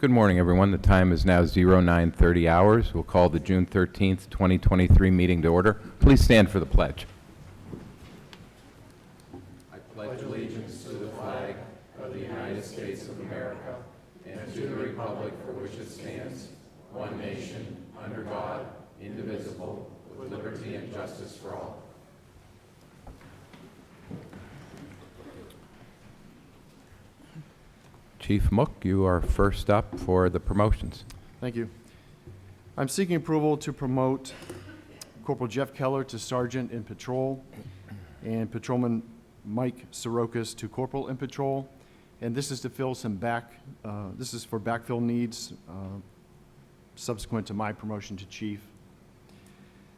Good morning, everyone. The time is now 09:30 hours. We'll call the June 13th, 2023 meeting to order. Please stand for the pledge. I pledge allegiance to the flag of the United States of America and to the republic for which it stands, one nation, under God, indivisible, with liberty and justice for all. Chief Mook, you are first up for the promotions. Thank you. I'm seeking approval to promote Corporal Jeff Keller to Sergeant in Patrol and Patrolman Mike Sorokas to Corporal in Patrol. And this is to fill some this is for backfill needs subsequent to my promotion to Chief.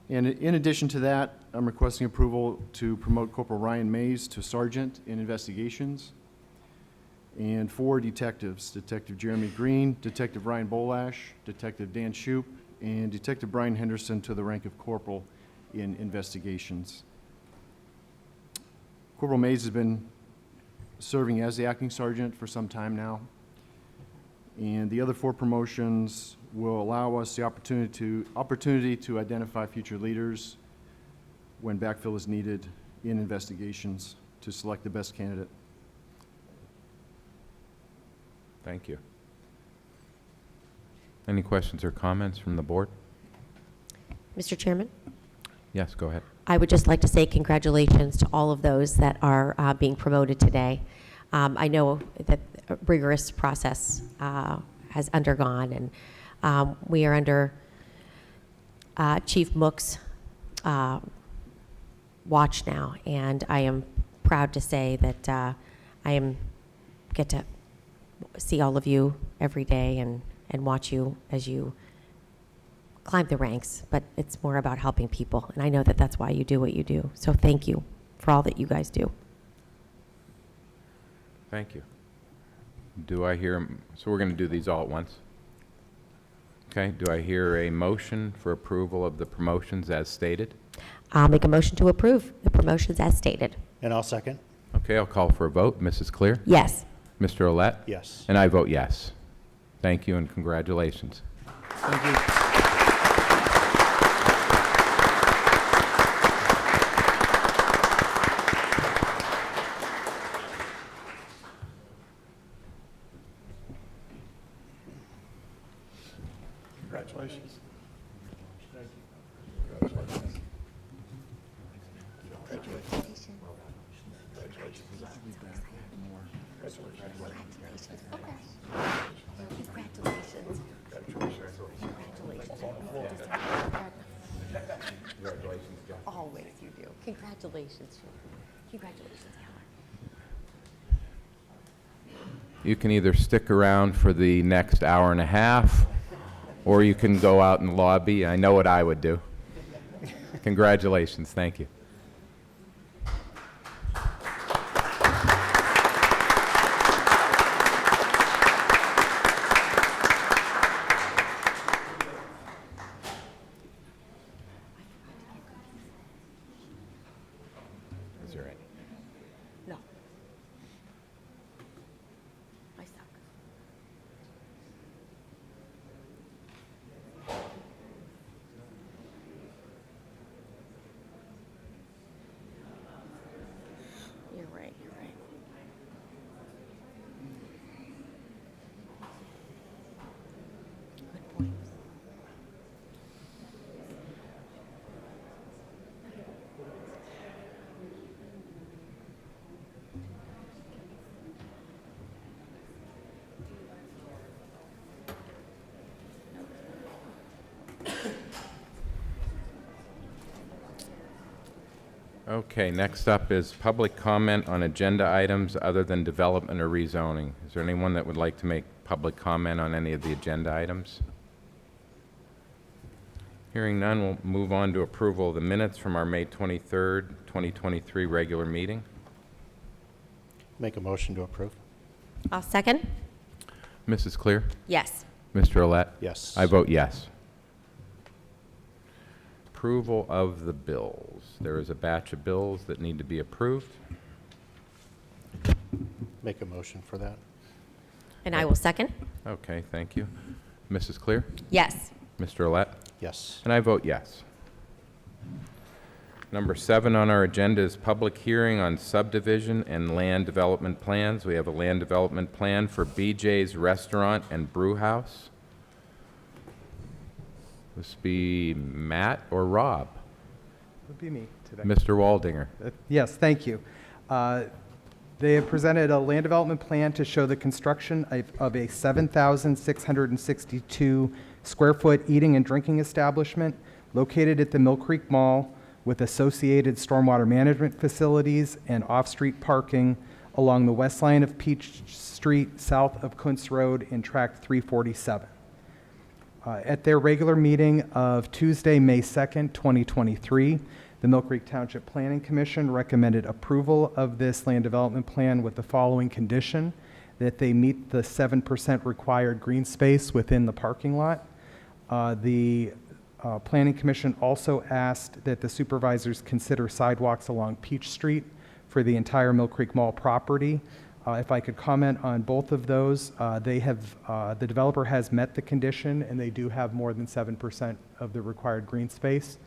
And in addition to that, I'm requesting approval to promote Corporal Ryan Mays to Sergeant in Investigations. And 4 detectives, Detective Jeremy Green, Detective Ryan Bolash, Detective Dan Shoup, and Detective Brian Henderson to the rank of Corporal in Investigations. Corporal Mays has been serving as the acting sergeant for some time now. And the other 4 promotions will allow us the opportunity to identify future leaders when backfill is needed in investigations to select the best candidate. Thank you. Any questions or comments from the board? Mr. Chairman, Yes, go ahead. I would just like to say congratulations to all of those that are being promoted today. I know that a rigorous process has undergone, and we are under Chief Mook's watch now, and I am proud to say that get to see all of you every day and watch you as you climb the ranks, but it's more about helping people, and I know that that's why you do what you do. So thank you for all that you guys do. Thank you. Do I hear, so we're going to do these all at once? Okay, do I hear a motion for approval of the promotions as stated? I'll make a motion to approve the promotions as stated. And I'll second. Okay, I'll call for a vote. Mrs. Clear? Yes. Mr. Olet? Yes. And I vote yes. Thank you and congratulations. Thank you. Congratulations. Congratulations, John. Always you do. Congratulations. Congratulations, Keller. You can either stick around for the next hour and a half, or you can go out in the lobby. I know what I would do. Congratulations. Thank you. Is there any? No. I suck. You're right, you're right. Good point. Okay, next up is public comment on agenda items other than development or rezoning. Is there anyone that would like to make public comment on any of the agenda items? Hearing none, we'll move on to approval of the minutes from our May 23rd, 2023 regular meeting. Make a motion to approve. I'll second. Mrs. Clear? Yes. Mr. Olet? Yes. I vote yes. Approval of the bills. There is a batch of bills that need to be approved. Make a motion for that. And I will second. Okay, thank you. Mrs. Clear? Yes. Mr. Olet? Yes. And I vote yes. Number 7 on our agenda is public hearing on subdivision and land development plans. We have a land development plan for BJ's Restaurant and Brew House. This be Matt or Rob? Would be me today. Mr. Waldinger. Yes, thank you. They have presented a land development plan to show the construction of a 7,662 square foot eating and drinking establishment located at the Millcreek Mall with associated stormwater management facilities and off-street parking along the west line of Peach Street, south of Kuntz Road in Tract 347. At their regular meeting of Tuesday, May 2nd, 2023, the Millcreek Township Planning Commission recommended approval of this land development plan with the following condition: that they meet the 7% required green space within the parking lot. The Planning Commission also asked that the supervisors consider sidewalks along Peach Street for the entire Millcreek Mall property. If I could comment on both of those, the developer has met the condition, and they do have more than 7% of the required green space.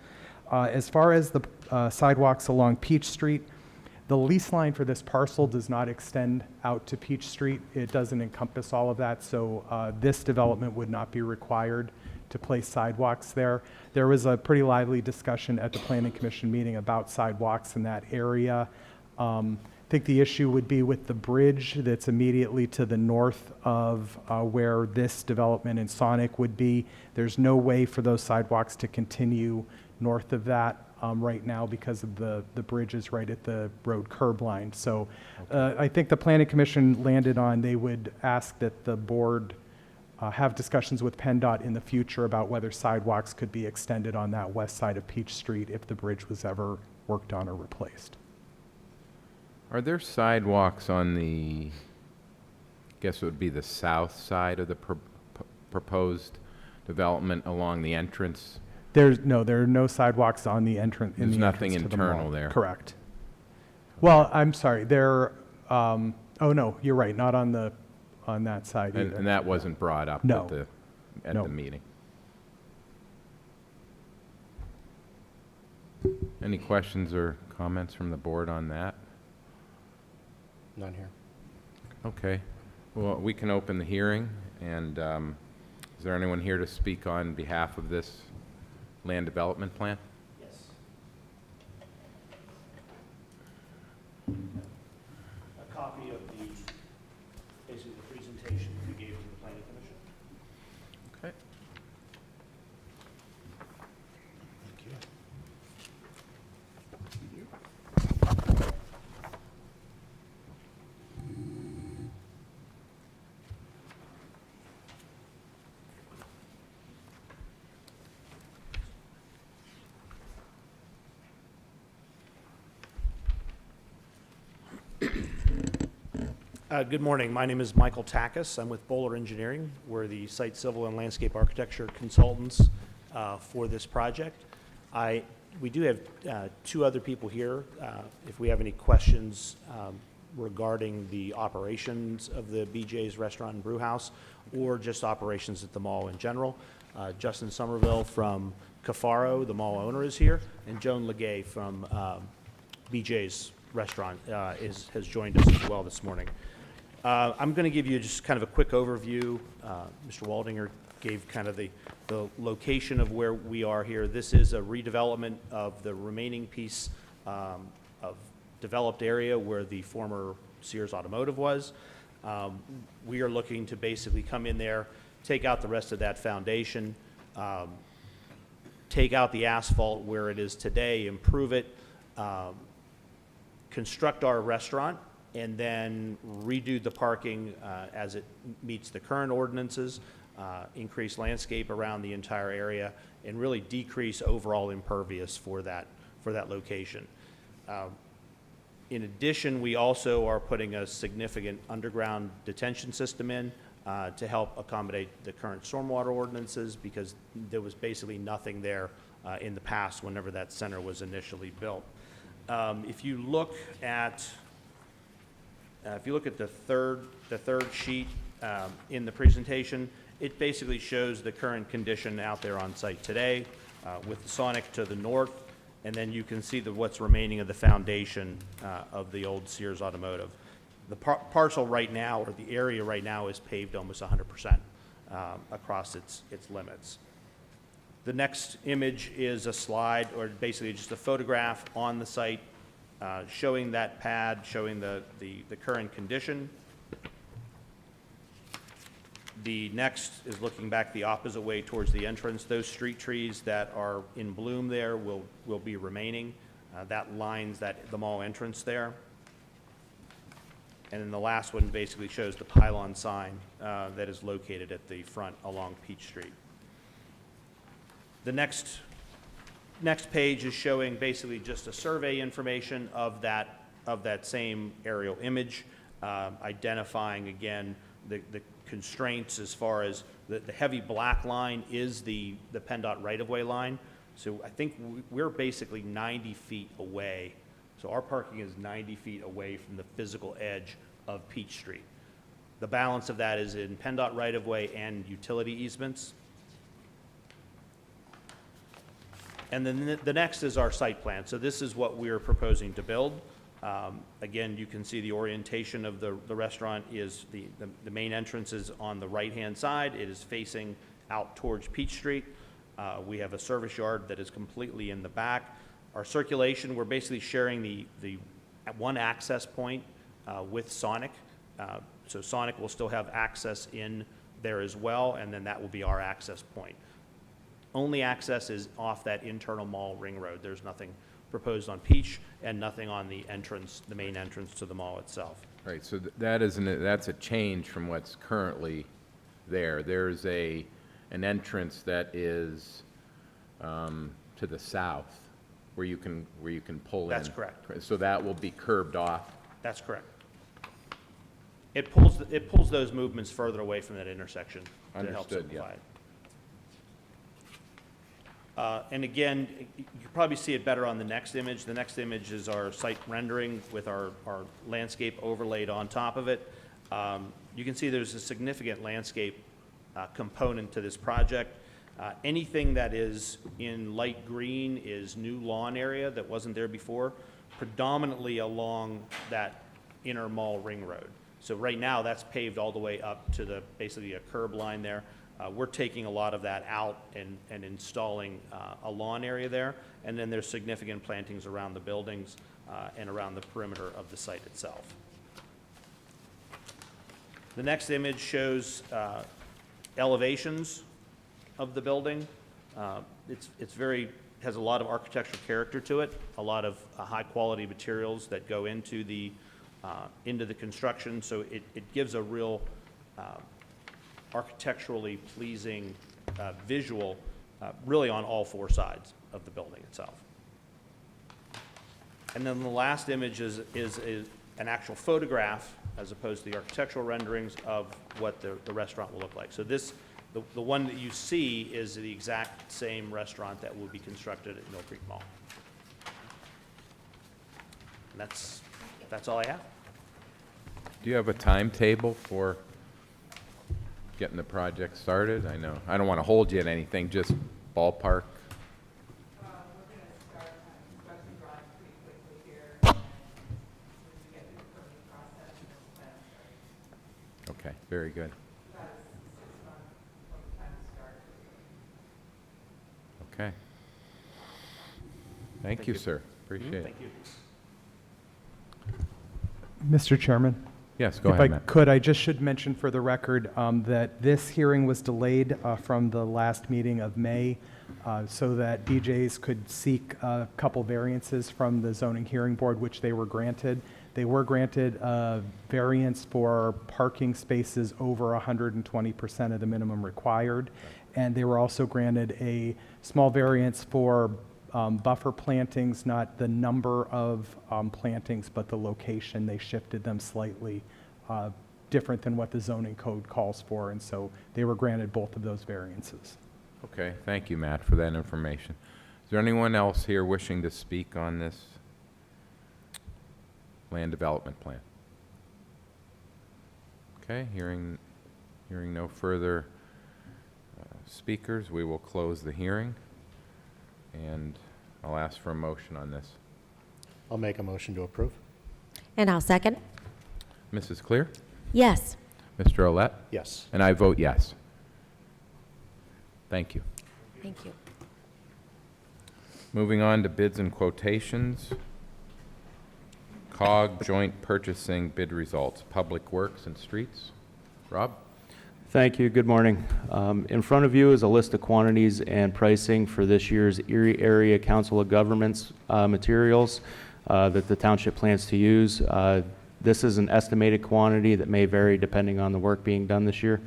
As far as the sidewalks along Peach Street, the lease line for this parcel does not extend out to Peach Street. It doesn't encompass all of that, so this development would not be required to place sidewalks there. There was a pretty lively discussion at the Planning Commission meeting about sidewalks in that area. I think the issue would be with the bridge that's immediately to the north of where this development in Sonic would be. There's no way for those sidewalks to continue north of that right now because of the bridge is right at the road curb line. So I think the Planning Commission landed on they would ask that the board have discussions with PennDOT in the future about whether sidewalks could be extended on that west side of Peach Street if the bridge was ever worked on or replaced. Are there sidewalks on the, I guess it would be the south side of the proposed development along the entrance? There are no sidewalks on the entrance. There's nothing entrance to the internal mall. there. Correct. Well, I'm sorry. Oh no, you're right. Not on that side either. And that wasn't brought up No. at No. the meeting? Any questions or comments from the board on that? None here. Okay. Well, we can open the hearing, and is there anyone here to speak on behalf of this land development plan? Yes. A copy of basically the presentation that we gave to the Planning Commission. Okay. Thank you. Good morning. My name is Michael Takis. I'm with Bowler Engineering. We're the site civil and landscape architecture consultants for this project. We do have two other people here. If we have any questions regarding the operations of the BJ's Restaurant and Brew House, or just operations at the mall in general, Justin Somerville from Cafaro, the mall owner, is here, and Joan Legay from BJ's Restaurant has joined us as well this morning. I'm going to give you just kind of a quick overview. Mr. Waldinger gave kind of the location of where we are here. This is a redevelopment of the remaining piece of developed area where the former Sears Automotive was. We are looking to basically come in there, take out the rest of that foundation, take out the asphalt where it is today, improve it, construct our restaurant, and then redo the parking as it meets the current ordinances, increase landscape around the entire area, and really decrease overall impervious for that location. In addition, we also are putting a significant underground detention system in to help accommodate the current stormwater ordinances, because there was basically nothing there in the past whenever that center was initially built. If you look at the third sheet in the presentation. It basically shows the current condition out there on site today with the Sonic to the north, and then you can see what's remaining of the foundation of the old Sears Automotive. The parcel right now, or the area right now, is paved almost 100% across its limits. The next image is a slide, or basically just a photograph on the site showing that pad, showing the current condition. The next is looking back the opposite way towards the entrance. Those street trees that are in bloom there will be remaining. That lines the mall entrance there. And then the last one basically shows the pylon sign that is located at the front along Peach Street. The next page is showing basically just a survey information of that same aerial image, identifying again the constraints as far as the heavy black line is the PennDOT right-of-way line. So I think we're basically 90 feet away. So our parking is 90 feet away from the physical edge of Peach Street. The balance of that is in PennDOT right-of-way and utility easements. And then the next is our site plan. So this is what we're proposing to build. Again, you can see the orientation of the restaurant is the main entrance is on the right-hand side. It is facing out towards Peach Street. We have a service yard that is completely in the back. Our circulation, we're basically sharing the one access point with Sonic. So Sonic will still have access in there as well, and then that will be our access point. Only access is off that internal mall ring road. There's nothing proposed on Peach and nothing on the entrance, the main entrance to the mall itself. Right, so that's a change from what's currently there. There's an entrance that is to the south where you can pull in. That's correct. So that will be curbed off. That's correct. It pulls those movements further away from that intersection to help Understood, simplify yeah. it. And again, you can probably see it better on the next image. The next image is our site rendering with our landscape overlaid on top of it. You can see there's a significant landscape component to this project. Anything that is in light green is new lawn area that wasn't there before, predominantly along that inner mall ring road. So right now, that's paved all the way up to basically a curb line there. We're taking a lot of that out and installing a lawn area there, and then there's significant plantings around the buildings and around the perimeter of the site itself. The next image shows elevations of the building. Has a lot of architectural character to it, a lot of high-quality materials that go into the construction, so it gives a real architecturally pleasing visual really on all four sides of the building itself. And then the last image is an actual photograph as opposed to the architectural renderings of what the restaurant will look like. So the one that you see is the exact same restaurant that will be constructed at Millcreek Mall. And that's all I have. Do you have a timetable for getting the project started? I know, I don't want to hold you at anything, just ballpark. We're going to start construction drawings pretty quickly here, and we get through the permitting process and the plan starts. Okay, very good. About 6 months from the time to start. Okay. Thank you, sir. Appreciate it. Thank you. Mr. Chairman? Yes, go If ahead, I Matt. could, I just should mention for the record that this hearing was delayed from the last meeting of May so that BJ's could seek a couple variances from the zoning hearing board, which they were granted. They were granted a variance for parking spaces over 120% of the minimum required, and they were also granted a small variance for buffer plantings, not the number of plantings, but the location. They shifted them slightly different than what the zoning code calls for, and so they were granted both of those variances. Okay, thank you, Matt, for that information. Is there anyone else here wishing to speak on this land development plan? Okay, hearing Hearing no further speakers, we will close the hearing, and I'll ask for a motion on this. I'll make a motion to approve. And I'll second. Mrs. Clear? Yes. Mr. Olet? Yes. And I vote yes. Thank you. Thank you. Moving on to bids and quotations. COG Joint Purchasing Bid Results, Public Works and Streets. Rob? Thank you. Good morning. In front of you is a list of quantities and pricing for this year's Erie Area Council of Governments materials that the township plans to use. This is an estimated quantity that may vary depending on the work being done this year.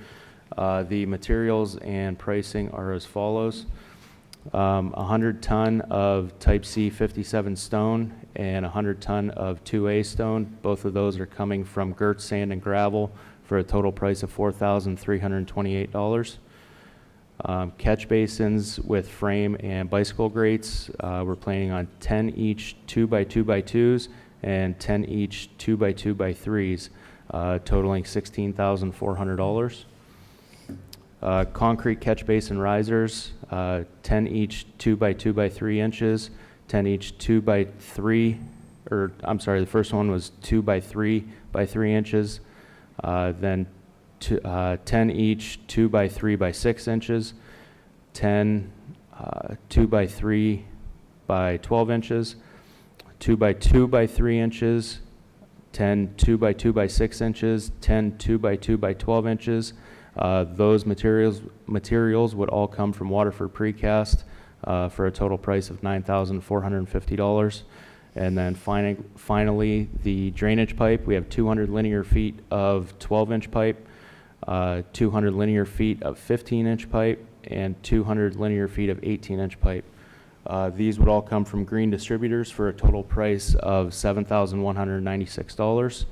The materials and pricing are as follows. 100 ton of type C 57 stone and 100 ton of 2A stone. Both of those are coming from Gertz Sand and Gravel for a total price of $4,328. Catch basins with frame and bicycle grates, we're planning on 10 each 2x2x2s and 10 each 2x2x3s, totaling $16,400. Concrete catch basin risers, 10 each 2x2x3 inches, 10 each 2x3, or I'm sorry, the first one was 2x3x3 inches, then 10 each 2x3x6 inches, 10 2x3x12 inches, 2x2x3 inches, 10 2x2x6 inches, 10 2x2x12 inches. Those materials would all come from Waterford Precast for a total price of $9,450. And then finally, the drainage pipe. We have 200 linear feet of 12-inch pipe, 200 linear feet of 15-inch pipe, and 200 linear feet of 18-inch pipe. These would all come from Green Distributors for a total price of $7,196.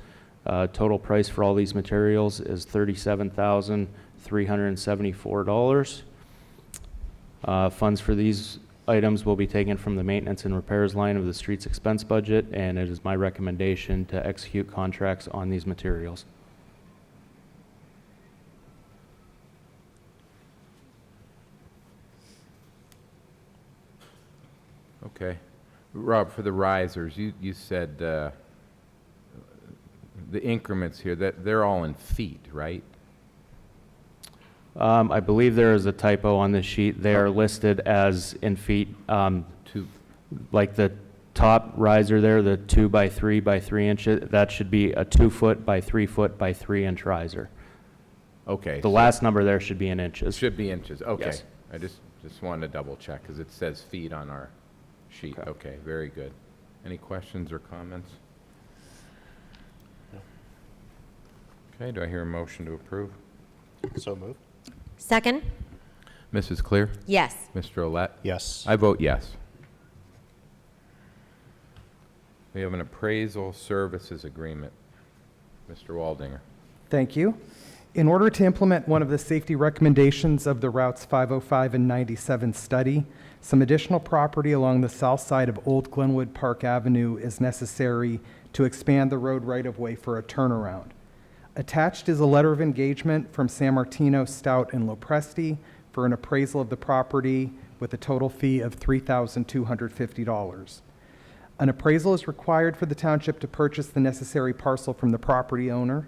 Total price for all these materials is $37,374. Funds for these items will be taken from the maintenance and repairs line of the streets expense budget, and it is my recommendation to execute contracts on these materials. Okay. Rob, for the risers, you said the increments here, that they're all in feet, right? I believe there is a typo on this sheet. They are listed as in feet. Like the top riser there, the 2x3x3 inches, that should be a 2 foot by 3 foot by 3 inch riser. Okay. The last number there should be in inches. Should be inches. Okay. Yes. I just wanted to double check because it says feet on our sheet. Okay, very good. Any questions or comments? Okay, do I hear a motion to approve? So moved. Second? Mrs. Clear? Yes. Mr. Olet? Yes. I vote yes. We have an appraisal services agreement. Mr. Waldinger. Thank you. In order to implement one of the safety recommendations of the Routes 505 and 97 study, some additional property along the south side of Old Glenwood Park Avenue is necessary to expand the road right-of-way for a turnaround. Attached is a letter of engagement from San Martino, Stout, and Lopresti for an appraisal of the property with a total fee of $3,250. An appraisal is required for the township to purchase the necessary parcel from the property owner.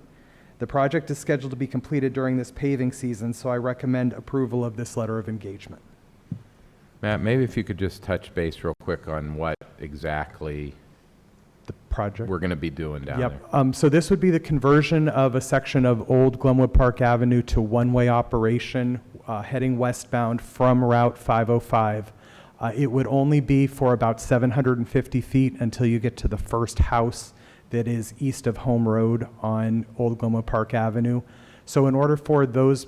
The project is scheduled to be completed during this paving season, so I recommend approval of this letter of engagement. Matt, maybe if you could just touch base real quick on what exactly The project. we're going to be doing down there. Yep. So this would be the conversion of a section of Old Glenwood Park Avenue to one-way operation heading westbound from Route 505. It would only be for about 750 feet until you get to the first house that is east of Home Road on Old Glenwood Park Avenue. So in order for those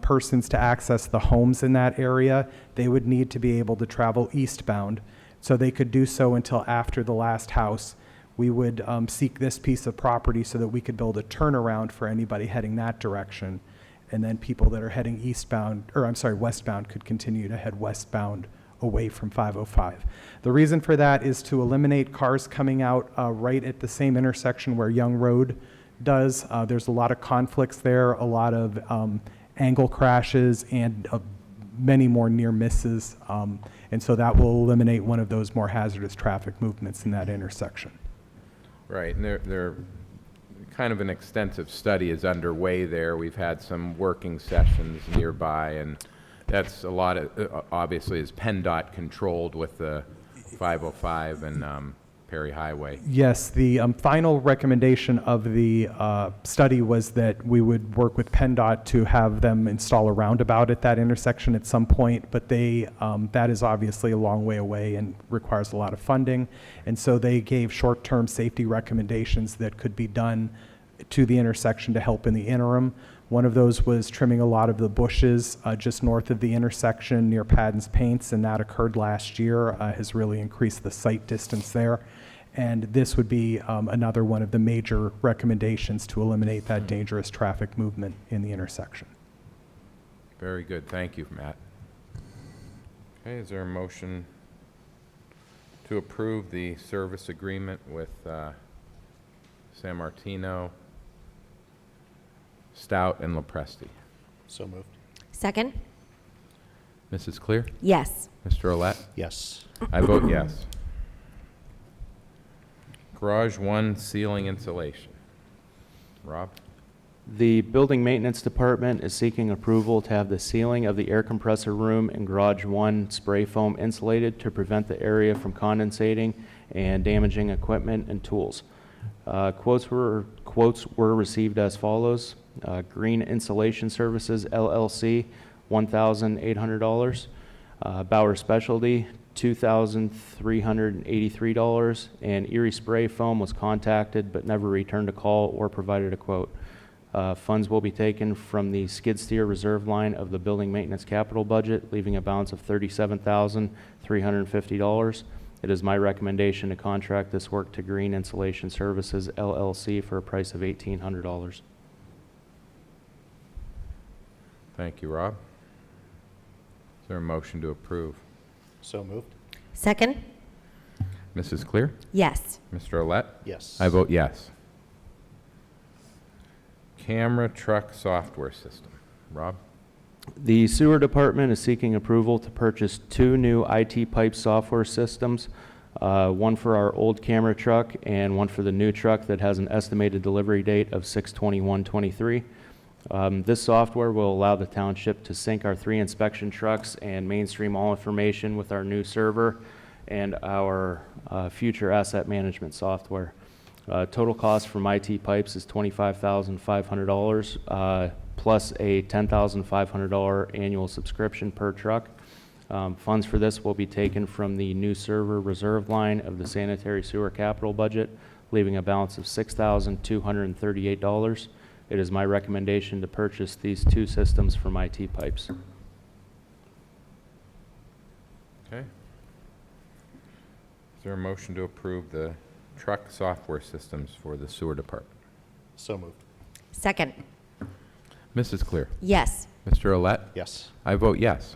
persons to access the homes in that area, they would need to be able to travel eastbound. So they could do so until after the last house. We would seek this piece of property so that we could build a turnaround for anybody heading that direction. And then people that are heading westbound could continue to head westbound away from 505. The reason for that is to eliminate cars coming out right at the same intersection where Young Road does. There's a lot of conflicts there, a lot of angle crashes, and many more near misses. And so that will eliminate one of those more hazardous traffic movements in that intersection. Right, and they're kind of an extensive study is underway there. We've had some working sessions nearby, and that's a lot of, obviously, is PennDOT controlled with the 505 and Perry Highway. Yes, the final recommendation of the study was that we would work with PennDOT to have them install a roundabout at that intersection at some point, but that is obviously a long way away and requires a lot of funding. And so they gave short-term safety recommendations that could be done to the intersection to help in the interim. One of those was trimming a lot of the bushes just north of the intersection near Padden's Paints, and that occurred last year, has really increased the sight distance there. And this would be another one of the major recommendations to eliminate that dangerous traffic movement in the intersection. Very good, thank you, Matt. Okay, is there a motion to approve the service agreement with San Martino, Stout, and Lopresti? So moved. Second? Mrs. Clear? Yes. Mr. Olet? Yes. I vote yes. Garage 1 ceiling insulation. Rob? The Building Maintenance Department is seeking approval to have the ceiling of the air compressor room in Garage 1 spray foam insulated to prevent the area from condensating and damaging equipment and tools. Quotes were received as follows. Green Insulation Services, LLC, $1,800. Bauer Specialty, $2,383, and Erie Spray Foam was contacted but never returned a call or provided a quote. Funds will be taken from the skid steer reserve line of the building maintenance capital budget, leaving a balance of $37,350. It is my recommendation to contract this work to Green Insulation Services, LLC, for a price of $1,800. Thank you, Rob. Is there a motion to approve? So moved. Second? Mrs. Clear? Yes. Mr. Olet? Yes. I vote yes. Camera truck software system. Rob? The Sewer Department is seeking approval to purchase 2 new IT pipe software systems, one for our old camera truck and one for the new truck that has an estimated delivery date of 6/21/23. This software will allow the township to sync our 3 inspection trucks and mainstream all information with our new server and our future asset management software. Total cost from IT pipes is $25,500 plus a $10,500 annual subscription per truck. Funds for this will be taken from the new server reserve line of the sanitary sewer capital budget, leaving a balance of $6,238. It is my recommendation to purchase these 2 systems from IT pipes. Okay. Is there a motion to approve the truck software systems for the sewer department? So moved. Second? Mrs. Clear? Yes. Mr. Olet? Yes. I vote yes.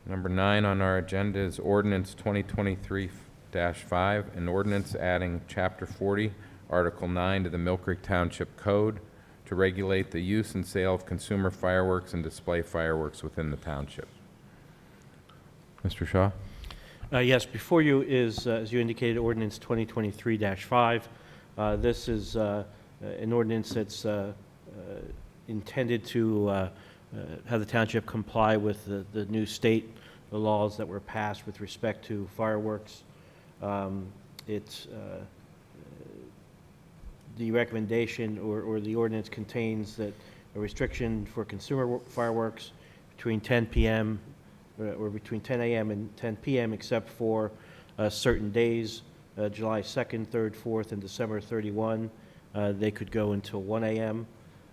Number 9 on our agenda is ordinance 2023-5, an ordinance adding Chapter 40, Article 9 to the Millcreek Township Code to regulate the use and sale of consumer fireworks and display fireworks within the township. Mr. Shaw? Yes, before you is, as you indicated, ordinance 2023-5. This is an ordinance that's intended to have the township comply with the new state laws that were passed with respect to fireworks. It's the recommendation or the ordinance contains that a restriction for consumer fireworks between 10 p.m. Or between 10 a.m. and 10 p.m. except for certain days, July 2nd, 3rd, 4th, and December 31. They could go until 1 a.m.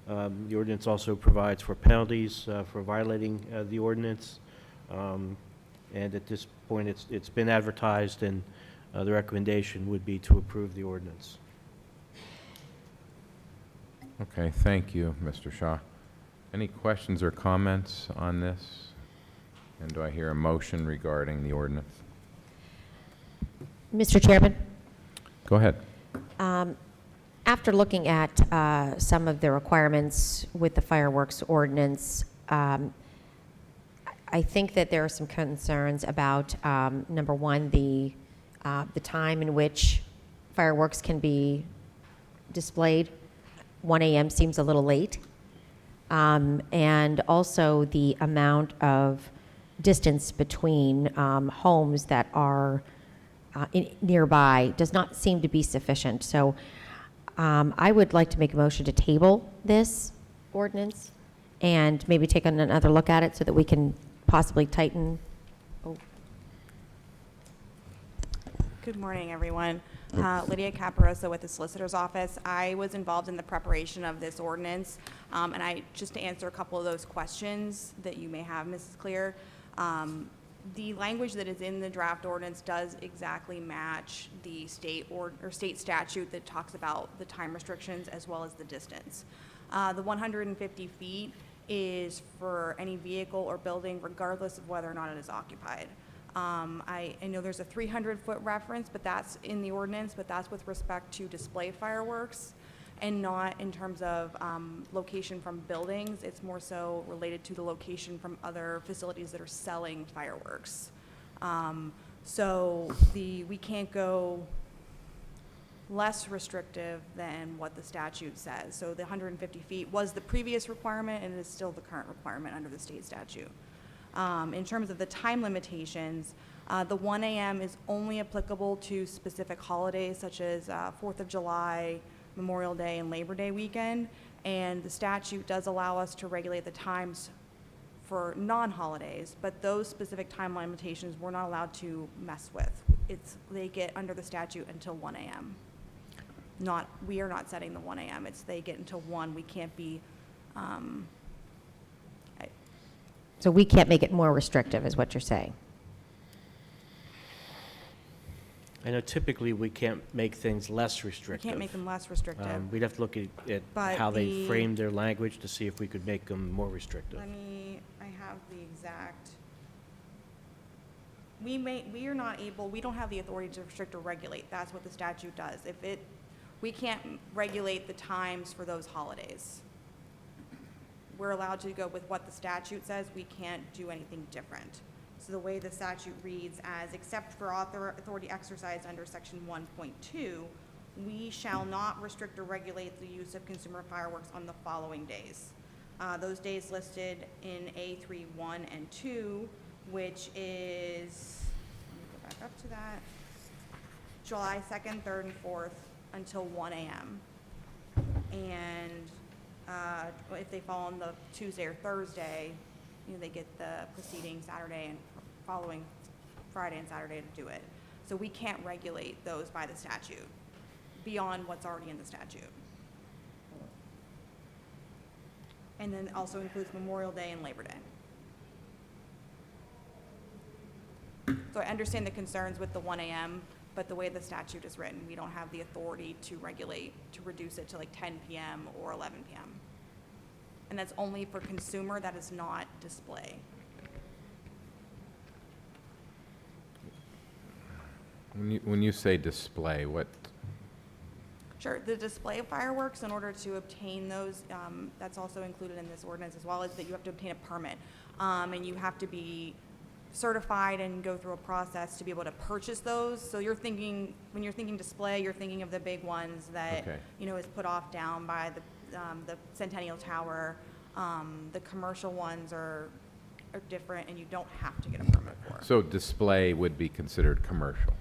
The ordinance also provides for penalties for violating the ordinance. And at this point, it's been advertised, and the recommendation would be to approve the ordinance. Okay, thank you, Mr. Shaw. Any questions or comments on this? And do I hear a motion regarding the ordinance? Mr. Chairman, Go ahead. After looking at some of the requirements with the fireworks ordinance, I think that there are some concerns about, number one, the time in which fireworks can be displayed. 1 a.m. seems a little late. And also the amount of distance between homes that are nearby does not seem to be sufficient. So I would like to make a motion to table this ordinance and maybe take another look at it so that we can possibly tighten. Oh. Good morning, everyone. Lydia Caparosa with the Solicitor's Office. I was involved in the preparation of this ordinance, and just to answer a couple of those questions that you may have, Mrs. Clear, the language that is in the draft ordinance does exactly match the state statute that talks about the time restrictions as well as the distance. The 150 feet is for any vehicle or building regardless of whether or not it is occupied. I know there's a 300-foot reference, but that's in the ordinance, but that's with respect to display fireworks and not in terms of location from buildings. It's more so related to the location from other facilities that are selling fireworks. So we can't go less restrictive than what the statute says. So the 150 feet was the previous requirement, and it is still the current requirement under the state statute. In terms of the time limitations, the 1 a.m. is only applicable to specific holidays such as 4th of July, Memorial Day, and Labor Day weekend, and the statute does allow us to regulate the times for non-holidays, but those specific time limitations we're not allowed to mess with. They get under the statute until 1 a.m. We are not setting the 1 a.m. They get until 1. We can't be, So we can't make it more restrictive, is what you're saying? I know typically we can't make things less we restrictive. can't make them less restrictive. We'd have to look at But how they the- framed their language to see if we could make them more restrictive. I have the exact, we don't have the authority to restrict or regulate. That's what the statute does. We can't regulate the times for those holidays. We're allowed to go with what the statute says. We can't do anything different. So the way the statute reads as, except for authority exercised under section 1.2, we shall not restrict or regulate the use of consumer fireworks on the following days. Those days listed in A3, 1, and 2, which is, let me go back up to that, July 2nd, 3rd, and 4th until 1 a.m. And if they fall on the Tuesday or Thursday, they get the preceding Saturday and following Friday and Saturday to do it. So we can't regulate those by the statute beyond what's already in the statute. And then also includes Memorial Day and Labor Day. So I understand the concerns with the 1 a.m., but the way the statute is written, we don't have the authority to regulate, to reduce it to like 10 p.m. or 11 p.m. And that's only for consumer, that is not display. When you say display, what? Sure, the display of fireworks, in order to obtain those, that's also included in this ordinance, as well as that you have to obtain a permit. And you have to be certified and go through a process to be able to purchase those. So when you're thinking display, you're thinking of the big ones that, Okay. is put off down by the Centennial Tower. The commercial ones are different, and you don't have to get a permit for. So display would be considered commercial?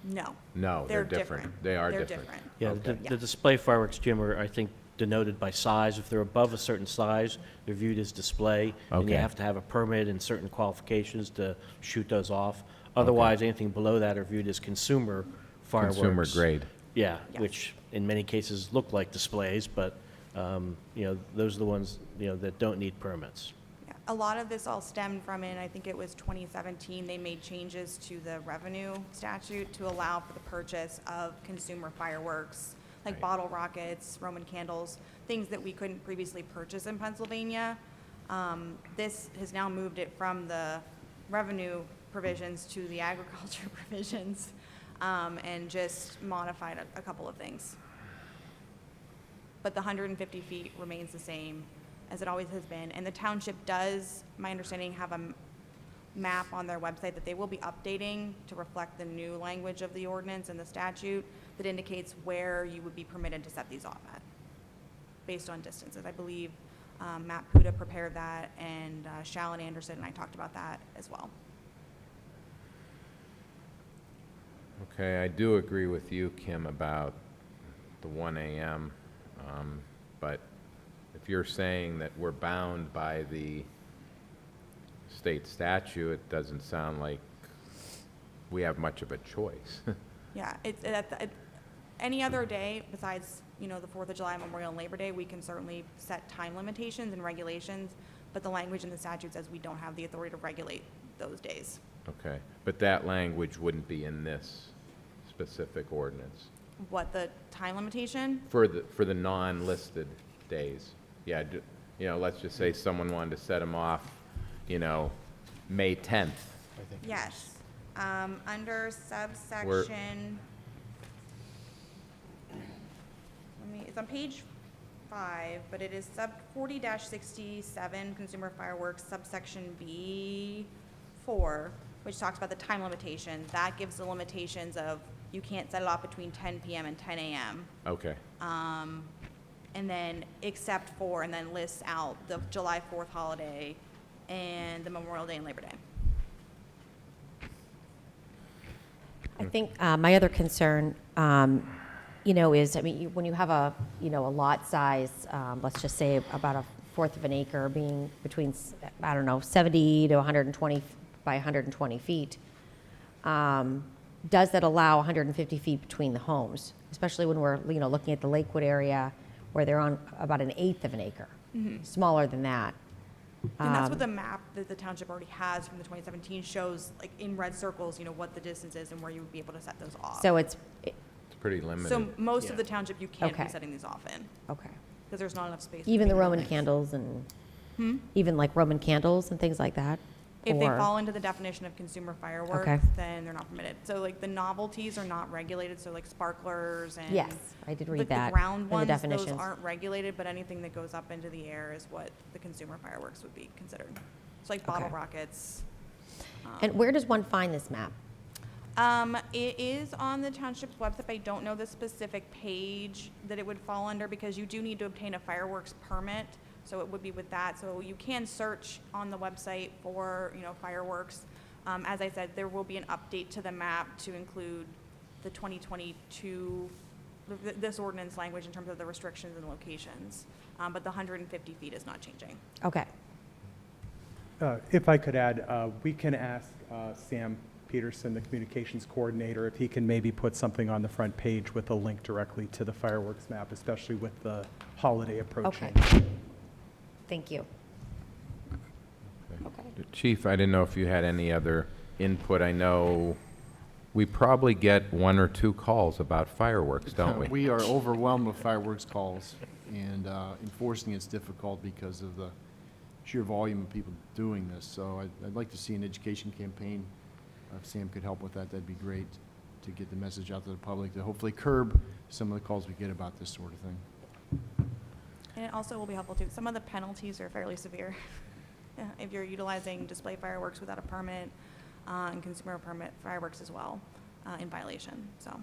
No. No, they're different. They are They're different. Yeah, Okay. the display fireworks, Jim, are, I think, denoted by size. If they're above a certain size, they're viewed as display. And you Okay. have to have a permit and certain qualifications to shoot those off. Otherwise, anything below that are viewed as consumer fireworks. Consumer grade. Yeah, Yes. which in many cases look like displays, but, those are the ones, that don't need permits. Yeah, a lot of this all stemmed from, I think it was 2017, they made changes to the revenue statute to allow for the purchase of consumer fireworks, like Right. bottle rockets, Roman candles, things that we couldn't previously purchase in Pennsylvania. This has now moved it from the revenue provisions to the agriculture provisions. and just modified a couple of things. But the 150 feet remains the same as it always has been. And the township does, my understanding, have a map on their website that they will be updating to reflect the new language of the ordinance and the statute that indicates where you would be permitted to set these off at, based on distances. I believe Matt Puda prepared that, and Shallon Anderson and I talked about that as well. Okay, I do agree with you, Kim, about the 1 a.m., but if you're saying that we're bound by the state statute, it doesn't sound like we have much of a choice. Yeah, any other day besides, the 4th of July, Memorial, and Labor Day, we can certainly set time limitations and regulations, but the language in the statute says we don't have the authority to regulate those days. Okay, but that language wouldn't be in this specific ordinance What, the time limitation? for the non-listed days. Yeah, let's just say someone wanted to set them off, May 10th. Yes. Under subsection, it's on page 5, but it is sub 40-67, consumer fireworks, subsection B4, which talks about the time limitation. That gives the limitations of you can't set it off between 10 p.m. and 10 a.m. Okay, And then except for, and then lists out the July 4th holiday and the Memorial Day and Labor Day. I think my other concern, is, when you have a lot size, let's just say about a fourth of an acre being between, 70 to 120 by 120 feet, does that allow 150 feet between the homes, especially when we're, looking at the Lakewood area where they're on about an eighth of an acre, smaller than that. And that's what the map that the township already has from the 2017 shows, like in red circles, what the distance is and where you would be able to set those off. So it's, it's pretty limited. So most of the township, you can't be Okay. setting these off in, okay. because there's not enough space. Even the between Roman buildings. candles and, even like Roman candles and things like that? If they Or- fall into the definition of consumer fireworks, Okay. then they're not permitted. So like the novelties are not regulated, so like sparklers and. Yes, I did read that The ground in the ones, those definitions. aren't regulated, but anything that goes up into the air is what the consumer fireworks would be considered. It's like bottle Okay. rockets. And where does one find this map? It is on the township's website. I don't know the specific page that it would fall under because you do need to obtain a fireworks permit. So it would be with that. So you can search on the website for, fireworks. As I said, there will be an update to the map to include the 2022, this ordinance language in terms of the restrictions and locations. But the 150 feet is not changing. Okay. If I could add, we can ask Sam Peterson, the communications coordinator, if he can maybe put something on the front page with a link directly to the fireworks map, especially with the holiday approaching. Okay. Thank you. Okay. Chief, I didn't know if you had any other input. I know we probably get 1 or 2 calls about fireworks, don't we? We are overwhelmed with fireworks calls, and enforcing it's difficult because of the sheer volume of people doing this. So I'd like to see an education campaign. If Sam could help with that, that'd be great, to get the message out to the public, to hopefully curb some of the calls we get about this sort of thing. And it also will be helpful too. Some of the penalties are fairly severe. If you're utilizing display fireworks without a permit, and consumer permit fireworks as well, in violation, so.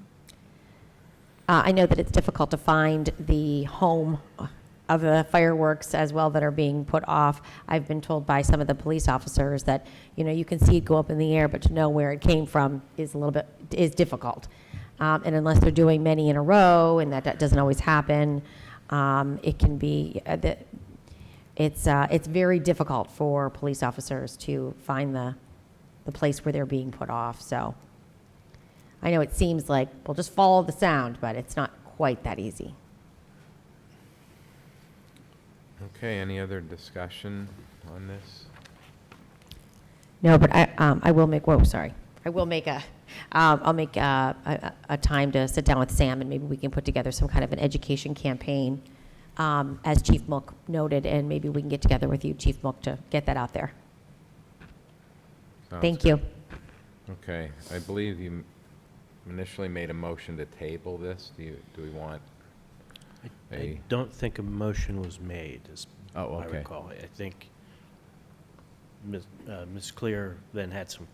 I know that it's difficult to find the home of the fireworks as well that are being put off. I've been told by some of the police officers that, you can see it go up in the air, but to know where it came from is is difficult. And unless they're doing many in a row, and that doesn't always happen, it can be, it's very difficult for police officers to find the place where they're being put off. So I know it seems like, well, just follow the sound, but it's not quite that easy. Okay, any other discussion on this? No, but I will make, whoa, sorry. I will make I'll make a time to sit down with Sam, and maybe we can put together some kind of an education campaign, as Chief Mook noted, and maybe we can get together with you, Chief Mook, to get that out there. Sounds Thank good. you. Okay, I believe you initially made a motion to table this. Do we want I don't think a motion was made, as Oh, I okay. recall. I think Ms. Clear then had some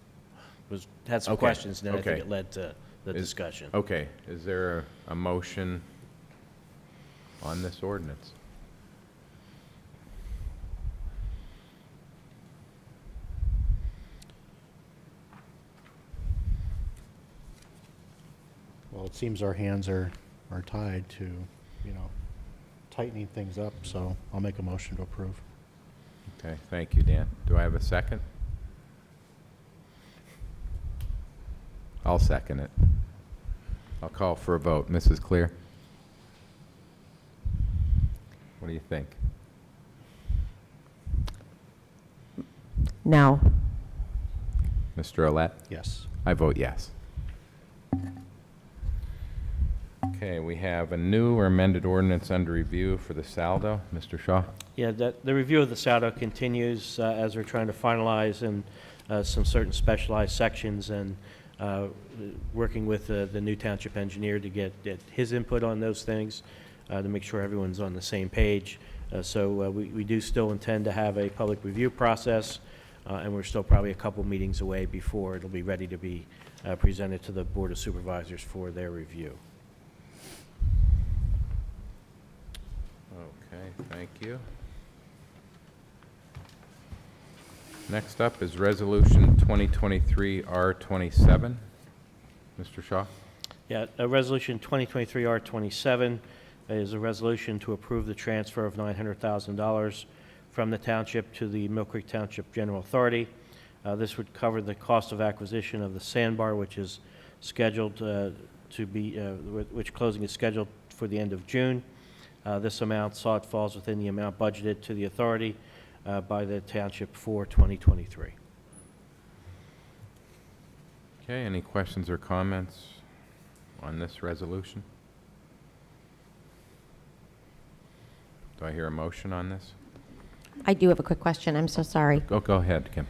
Okay, questions, and then I think okay. it led to the discussion. Okay, is there a motion on this ordinance? Well, it seems our hands are tied to, tightening things up, so I'll make a motion to approve. Okay, thank you, Dan. Do I have a second? I'll second it. I'll call for a vote. Mrs. Clear? What do you think? No. Mr. Olet? Yes. I vote yes. Okay, we have a new or amended ordinance under review for the saldo. Mr. Shaw? Yeah, the review of the SADO continues as we're trying to finalize in some certain specialized sections, and working with the new township engineer to get his input on those things to make sure everyone's on the same page. So we do still intend to have a public review process, and we're still probably a couple meetings away before it'll be ready to be presented to the Board of Supervisors for their review. Okay, thank you. Next up is Resolution 2023-R27. Mr. Shaw? Yeah, Resolution 2023-R27 is a resolution to approve the transfer of $900,000 from the township to the Millcreek Township General Authority. This would cover the cost of acquisition of the sandbar, which is scheduled to be, which closing is scheduled for the end of June. This amount sought falls within the amount budgeted to the authority by the township for 2023. Okay, any questions or comments on this resolution? Do I hear a motion on this? I do have a quick question. I'm so sorry. Go ahead, Kim.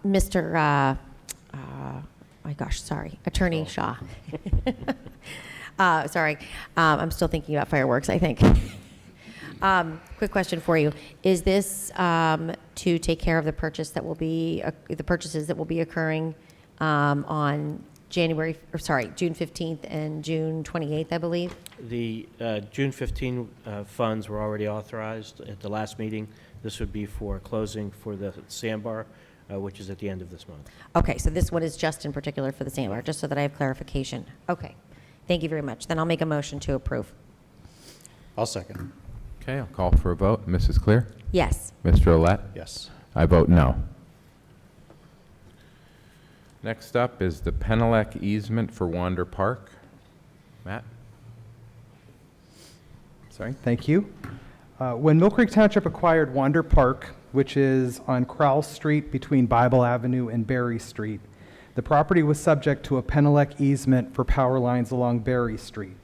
Mr. My gosh, sorry, Attorney Shaw. Sorry, I'm still thinking about fireworks, I think. Quick question for you. Is this to take care of the purchases that will be occurring on June 15th and June 28th, I believe? The June 15 funds were already authorized at the last meeting. This would be for closing for the sandbar, which is at the end of this month. Okay, so this one is just in particular for the sandbar, just so that I have clarification. Okay, thank you very much. Then I'll make a motion to approve. I'll second. Okay, I'll call for a vote. Mrs. Clear? Yes. Mr. Olet? Yes. I vote no. Next up is the Penelec easement for Wander Park. Matt? Sorry, thank you. When Millcreek Township acquired Wander Park, which is on Crowell Street between Bible Avenue and Berry Street, the property was subject to a Penelec easement for power lines along Berry Street.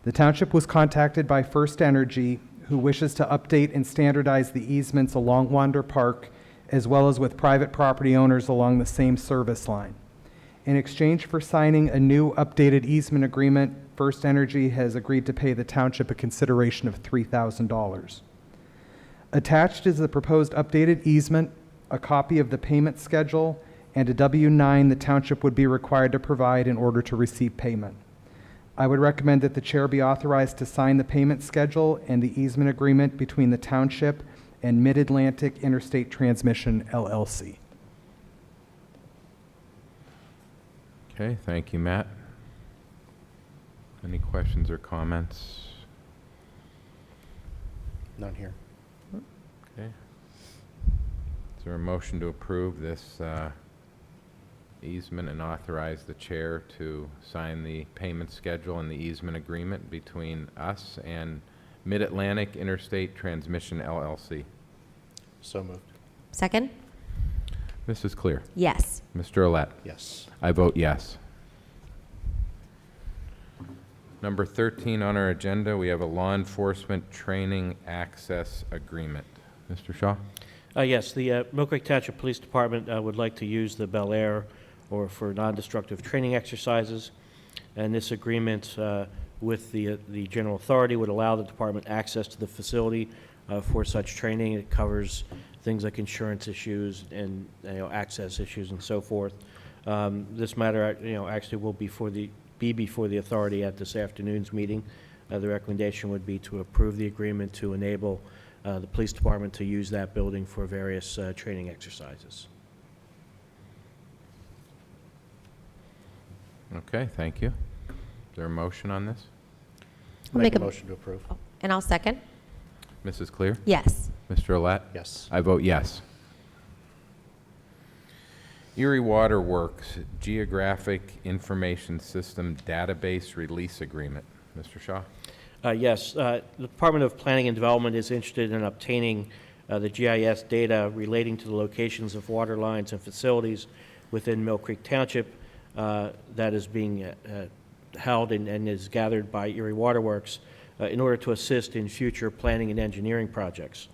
The township was contacted by First Energy, who wishes to update and standardize the easements along Wander Park, as well as with private property owners along the same service line. In exchange for signing a new updated easement agreement, First Energy has agreed to pay the township a consideration of $3,000. Attached is the proposed updated easement, a copy of the payment schedule, and a W-9 the township would be required to provide in order to receive payment. I would recommend that the chair be authorized to sign the payment schedule and the easement agreement between the township and Mid-Atlantic Interstate Transmission, LLC. Okay, thank you, Matt. Any questions or comments? None here. Okay. Is there a motion to approve this easement and authorize the chair to sign the payment schedule and the easement agreement between us and Mid-Atlantic Interstate Transmission, LLC? So moved. Second? Mrs. Clear? Yes. Mr. Olet? Yes. I vote yes. Number 13 on our agenda, we have a law enforcement training access agreement. Mr. Shaw? Yes, the Millcreek Township Police Department would like to use the Bel Air or for non-destructive training exercises. And this agreement with the General Authority would allow the department access to the facility for such training. It covers things like insurance issues and access issues and so forth. This matter actually will be before the authority at this afternoon's meeting. The recommendation would be to approve the agreement to enable the police department to use that building for various training exercises. Okay, thank you. Is there a motion on this? I'll Make make a a- motion to approve. And I'll second. Mrs. Clear? Yes. Mr. Olet? Yes. I vote yes. Erie Water Works Geographic Information System Database Release Agreement. Mr. Shaw? Yes, the Department of Planning and Development is interested in obtaining the GIS data relating to the locations of water lines and facilities within Millcreek Township that is being held and is gathered by Erie Water Works in order to assist in future planning and engineering projects.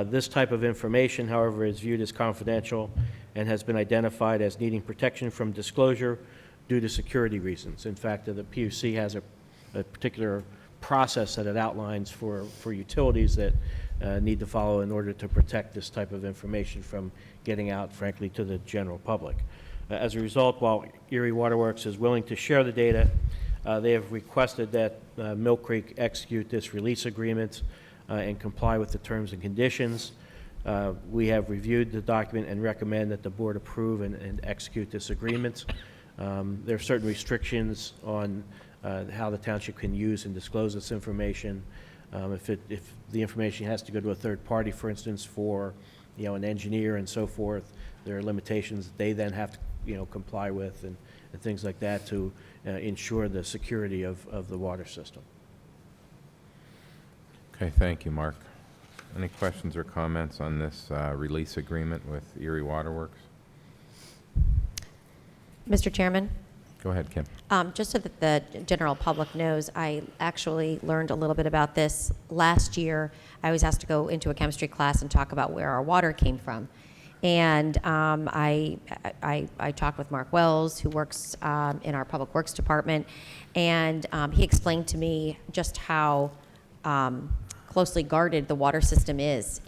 This type of information, however, is viewed as confidential and has been identified as needing protection from disclosure due to security reasons. In fact, the PUC has a particular process that it outlines for utilities that need to follow in order to protect this type of information from getting out, frankly, to the general public. As a result, while Erie Water Works is willing to share the data, they have requested that Millcreek execute this release agreement and comply with the terms and conditions. We have reviewed the document and recommend that the board approve and execute this agreement. There are certain restrictions on how the township can use and disclose this information. If the information has to go to a third party, for instance, for an engineer and so forth, there are limitations that they then have to comply with and things like that to ensure the security of the water system. Okay, thank you, Mark. Any questions or comments on this release agreement with Erie Water Works? Mr. Chairman? Go ahead, Kim. Just so that the general public knows, I actually learned a little bit about this last year. I was asked to go into a chemistry class and talk about where our water came from. And I talked with Mark Wells, who works in our Public Works Department, and he explained to me just how closely guarded the water system is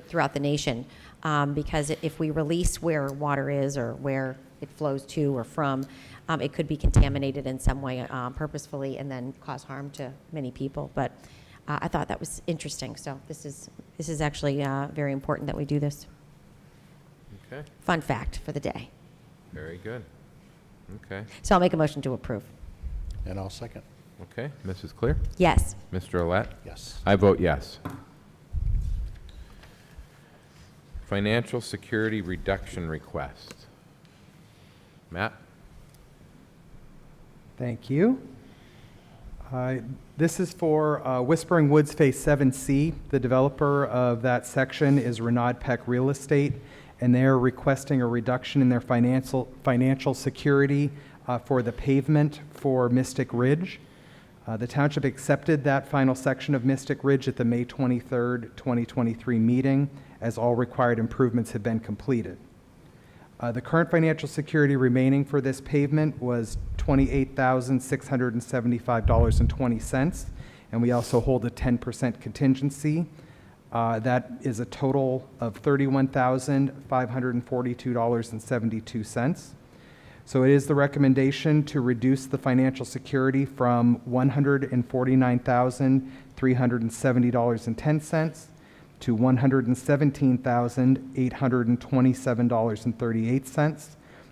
throughout the nation. Because if we release where water is or where it flows to or from, it could be contaminated in some way purposefully and then cause harm to many people. But I thought that was interesting. So this is actually very important that we do this. Okay, Fun fact for the day. very good. Okay, So I'll make a motion to approve. And I'll second. okay. Mrs. Clear? Yes. Mr. Olet? Yes. I vote yes. Financial security reduction request. Matt? Thank you. This is for Whispering Woods Phase 7C. The developer of that section is Renaud Peck Real Estate, and they're requesting a reduction in their financial security for the pavement for Mystic Ridge. The township accepted that final section of Mystic Ridge at the May 23rd, 2023 meeting, as all required improvements have been completed. The current financial security remaining for this pavement was $28,675.20, and we also hold a 10% contingency. That is a total of $31,542.72. So it is the recommendation to reduce the financial security from $149,370.10 to $117,827.38.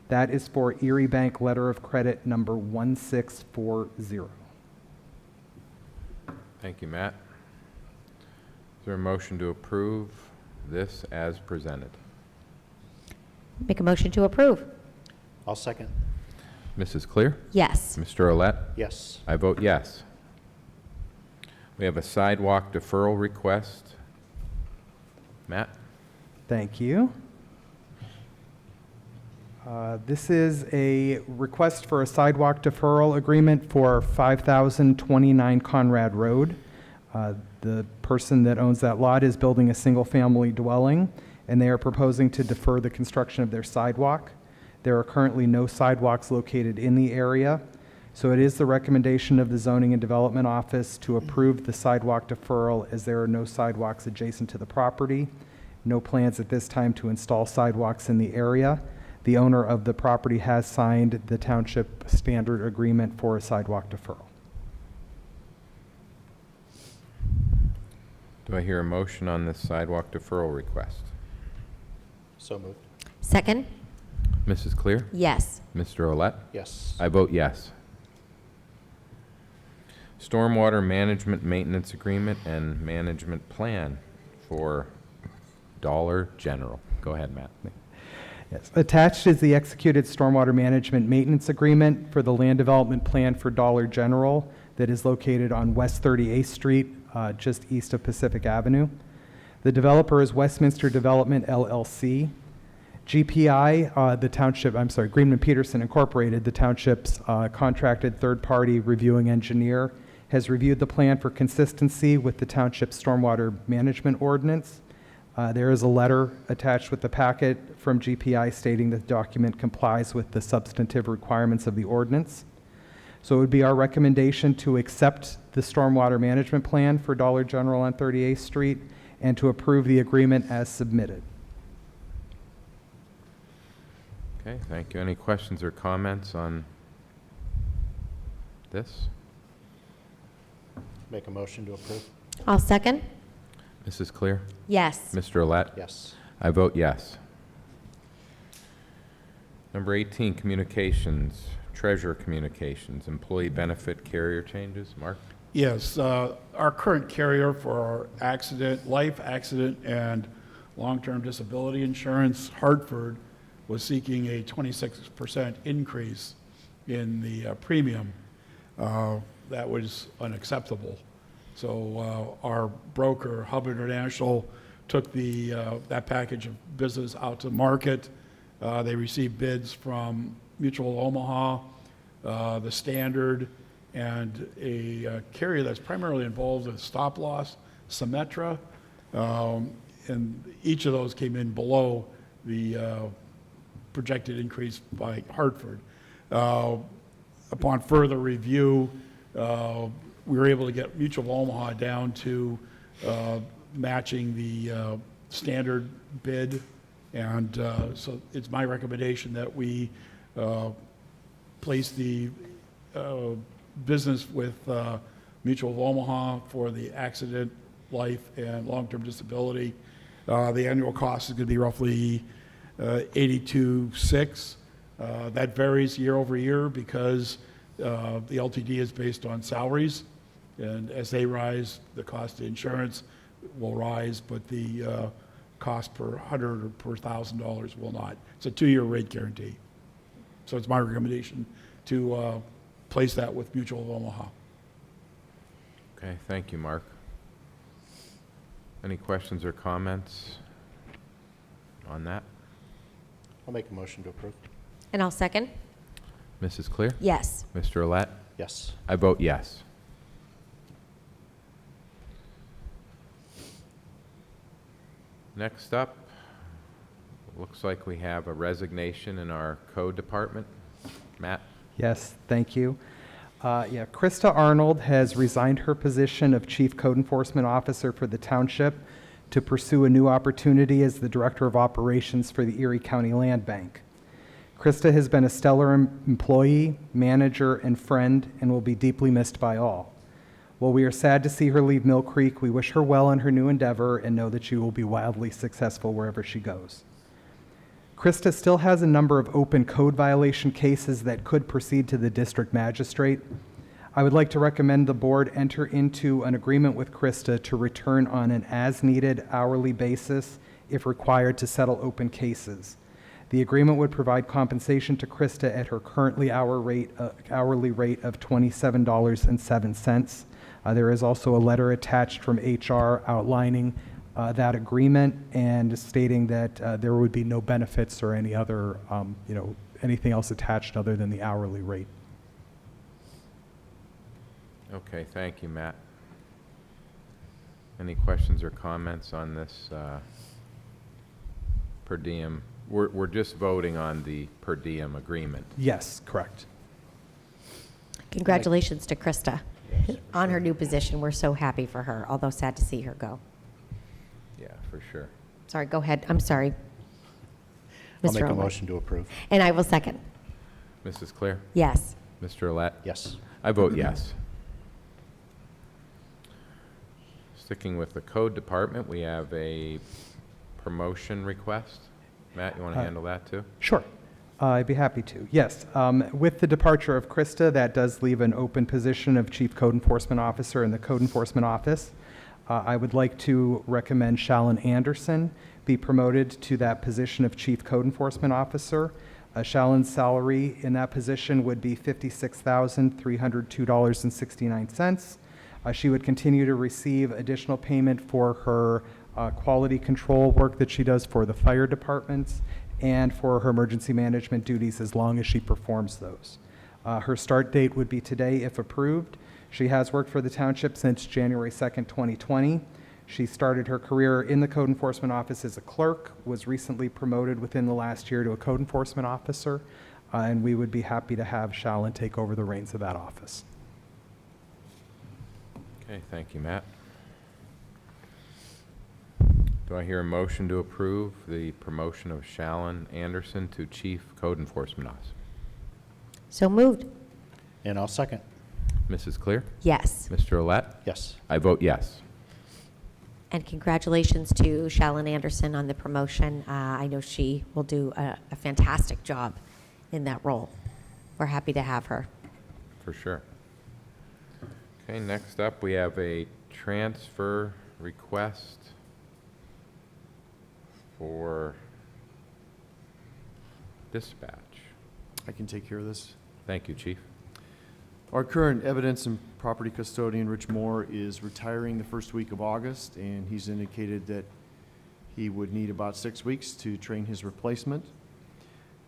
That is for Erie Bank Letter of Credit number 1640. Thank you, Matt. Is there a motion to approve this as presented? Make a motion to approve. I'll second. Mrs. Clear? Yes. Mr. Olet? Yes. I vote yes. We have a sidewalk deferral request. Matt? Thank you. This is a request for a sidewalk deferral agreement for 5029 Conrad Road. The person that owns that lot is building a single-family dwelling, and they are proposing to defer the construction of their sidewalk. There are currently no sidewalks located in the area, so it is the recommendation of the Zoning and Development Office to approve the sidewalk deferral as there are no sidewalks adjacent to the property. No plans at this time to install sidewalks in the area. The owner of the property has signed the township standard agreement for a sidewalk deferral. Do I hear a motion on this sidewalk deferral request? So moved. Second? Mrs. Clear? Yes. Mr. Olet? Yes. I vote yes. Stormwater Management Maintenance Agreement and Management Plan for Dollar General. Go ahead, Matt. Yes. Attached is the executed stormwater management maintenance agreement for the land development plan for Dollar General that is located on West 38th Street, just east of Pacific Avenue. The developer is Westminster Development LLC. GPI, Greenman Peterson Incorporated, the township's contracted third-party reviewing engineer, has reviewed the plan for consistency with the township's stormwater management ordinance. There is a letter attached with the packet from GPI stating that the document complies with the substantive requirements of the ordinance. So it would be our recommendation to accept the stormwater management plan for Dollar General on 38th Street and to approve the agreement as submitted. Okay, thank you. Any questions or comments on this? Make a motion to approve. I'll second? Mrs. Clear? Yes. Mr. Olet? Yes. I vote yes. Number 18, communications, treasurer communications, employee benefit carrier changes. Mark? Yes, our current carrier for our accident, life, accident, and long-term disability insurance, Hartford, was seeking a 26% increase in the premium. That was unacceptable. So our broker, Hub International, took that package of business out to market. They received bids from Mutual of Omaha, the Standard, and a carrier that's primarily involved with stop loss, Symetra. And each of those came in below the projected increase by Hartford. Upon further review, we were able to get Mutual of Omaha down to matching the standard bid. And so it's my recommendation that we place the business with Mutual of Omaha for the accident, life, and long-term disability. The annual cost is going to be roughly $82,600. That varies year over year because the LTD is based on salaries, and as they rise, the cost of insurance will rise, but the cost per $100 or per $1,000 will not. It's a 2-year rate guarantee. So it's my recommendation to place that with Mutual of Omaha. Okay, thank you, Mark. Any questions or comments on that? I'll make a motion to approve. And I'll second? Mrs. Clear? Yes. Mr. Olet? Yes. I vote yes. Next up, looks like we have a resignation in our code department. Matt? Yes, thank you. Krista Arnold has resigned her position of Chief Code Enforcement Officer for the township to pursue a new opportunity as the Director of Operations for the Erie County Land Bank. Krista has been a stellar employee, manager, and friend, and will be deeply missed by all. While we are sad to see her leave Millcreek, we wish her well in her new endeavor and know that she will be wildly successful wherever she goes. Krista still has a number of open code violation cases that could proceed to the district magistrate. I would like to recommend the board enter into an agreement with Krista to return on an as-needed hourly basis if required to settle open cases. The agreement would provide compensation to Krista at her currently hourly rate of $27.07. There is also a letter attached from HR outlining that agreement and stating that there would be no benefits or any other, anything else attached other than the hourly rate. Okay, thank you, Matt. Any questions or comments on this per diem We're just voting on the per diem agreement. Yes, correct. Congratulations to Krista on her new position. We're so happy for her, although sad to see her go. Yeah, for sure. Sorry, go ahead. I'm sorry. I'll Mr. make a Owen. motion to approve. And I will second. Mrs. Clear? Yes. Mr. Olet? Yes. I vote yes. Sticking with the code department, we have a promotion request. Matt, you want to handle that too? Sure. I'd be happy to. Yes. With the departure of Krista, that does leave an open position of Chief Code Enforcement Officer in the Code Enforcement Office. I would like to recommend Shalyn Anderson be promoted to that position of Chief Code Enforcement Officer. Shalyn's salary in that position would be $56,302.69. She would continue to receive additional payment for her quality control work that she does for the fire departments and for her emergency management duties as long as she performs those. Her start date would be today if approved. She has worked for the township since January 2nd, 2020. She started her career in the Code Enforcement Office as a clerk, was recently promoted within the last year to a Code Enforcement Officer, and we would be happy to have Shalyn take over the reins of that office. Okay, thank you, Matt. Do I hear a motion to approve the promotion of Shalyn Anderson to Chief Code Enforcement Officer? So moved. And I'll second. Mrs. Clear? Yes. Mr. Olet? Yes. I vote yes. And congratulations to Shalyn Anderson on the promotion. I know she will do a fantastic job in that role. We're happy to have her. For sure. Okay, next up, we have a transfer request for dispatch. I can take care of this. Thank you, Chief. Our current evidence and property custodian, Rich Moore, is retiring the first week of August, and he's indicated that he would need about 6 weeks to train his replacement.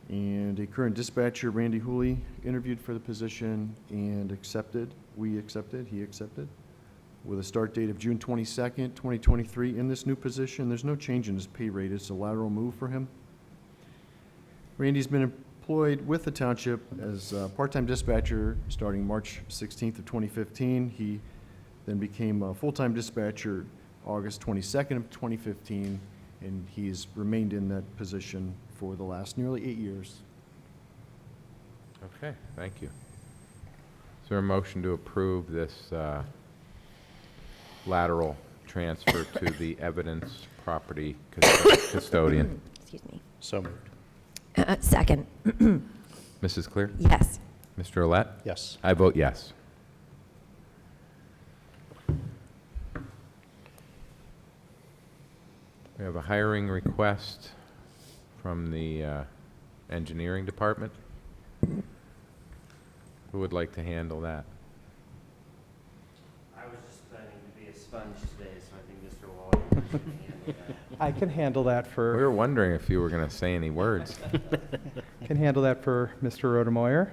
And a current dispatcher, Randy Hooley, interviewed for the position and accepted. We accepted, he accepted, with a start date of June 22nd, 2023 in this new position. There's no change in his pay rate. It's a lateral move for him. Randy's been employed with the township as a part-time dispatcher starting March 16th of 2015. He then became a full-time dispatcher August 22nd of 2015, and he's remained in that position for the last nearly 8 years. Okay, thank you. Is there a motion to approve this lateral transfer to the evidence property custodian? Excuse me. So moved. Second. Mrs. Clear? Yes. Mr. Olet? Yes. I vote yes. We have a hiring request from the engineering department. Who would like to handle that? I was just planning to be a sponge today, so I think Mr. Waller should handle that. I can handle that We for were wondering if you were going to say any words. Mr. Rodemeyer.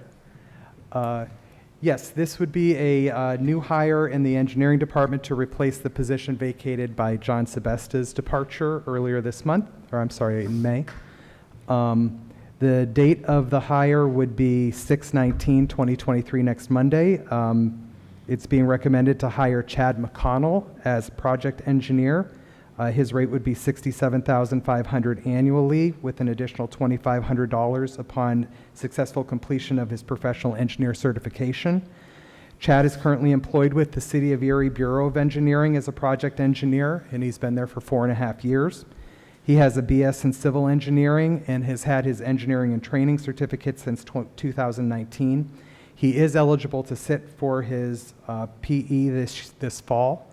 Yes, this would be a new hire in the engineering department to replace the position vacated by John Sebesta's departure earlier this month, or I'm sorry, in May. The date of the hire would be 6/19/2023, next Monday. It's being recommended to hire Chad McConnell as project engineer. His rate would be $67,500 annually with an additional $2,500 upon successful completion of his professional engineer certification. Chad is currently employed with the City of Erie Bureau of Engineering as a project engineer, and he's been there for 4.5 years. He has a BS in civil engineering and has had his engineering and training certificate since 2019. He is eligible to sit for his PE this fall.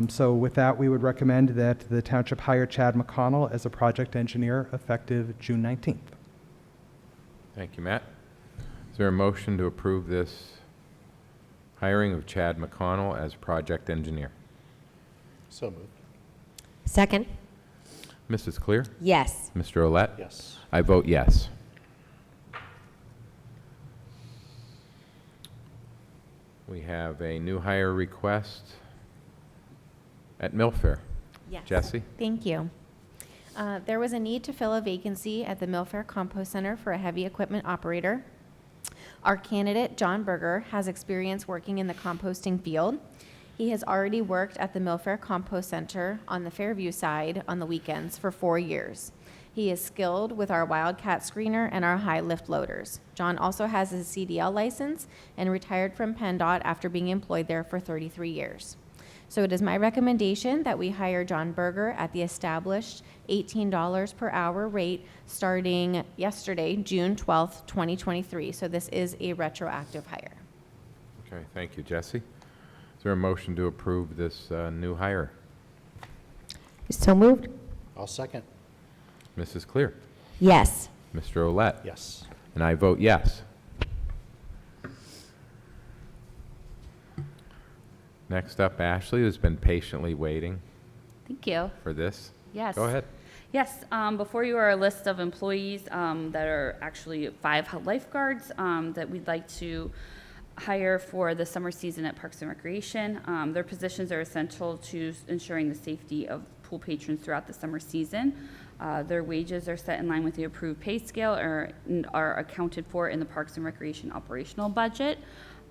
So with that, we would recommend that the township hire Chad McConnell as a project engineer effective June 19th. Thank you, Matt. Is there a motion to approve this hiring of Chad McConnell as project engineer? So moved. Second. Mrs. Clear? Yes. Mr. Olet? Yes. I vote yes. We have a new hire request at Millfair. Yes. Jesse? Thank you. There was a need to fill a vacancy at the Millfair Compost Center for a heavy equipment operator. Our candidate, John Berger, has experience working in the composting field. He has already worked at the Millfair Compost Center on the Fairview side on the weekends for 4 years. He is skilled with our Wildcat screener and our high lift loaders. John also has his CDL license and retired from PennDOT after being employed there for 33 years. So it is my recommendation that we hire John Berger at the established $18 per hour rate starting yesterday, June 12th, 2023. So this is a retroactive hire. Okay, thank you, Jesse. Is there a motion to approve this new hire? So moved? I'll second. Mrs. Clear? Yes. Mr. Olet? Yes. And I vote yes. Next up, Ashley, who's been patiently waiting Thank you. for this. Yes. Go ahead. Yes, before you are a list of employees that are actually 5 lifeguards that we'd like to hire for the summer season at Parks and Recreation. Their positions are essential to ensuring the safety of pool patrons throughout the summer season. Their wages are set in line with the approved pay scale or are accounted for in the Parks and Recreation operational budget.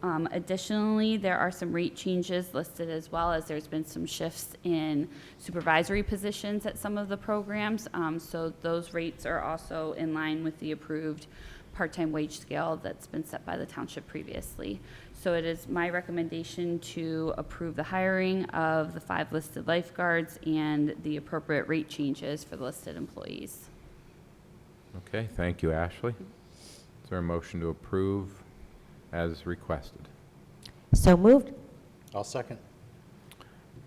Additionally, there are some rate changes listed as well, as there's been some shifts in supervisory positions at some of the programs. So those rates are also in line with the approved part-time wage scale that's been set by the township previously. So it is my recommendation to approve the hiring of the 5 listed lifeguards and the appropriate rate changes for the listed employees. Okay, thank you, Ashley. Is there a motion to approve as requested? So moved? I'll second.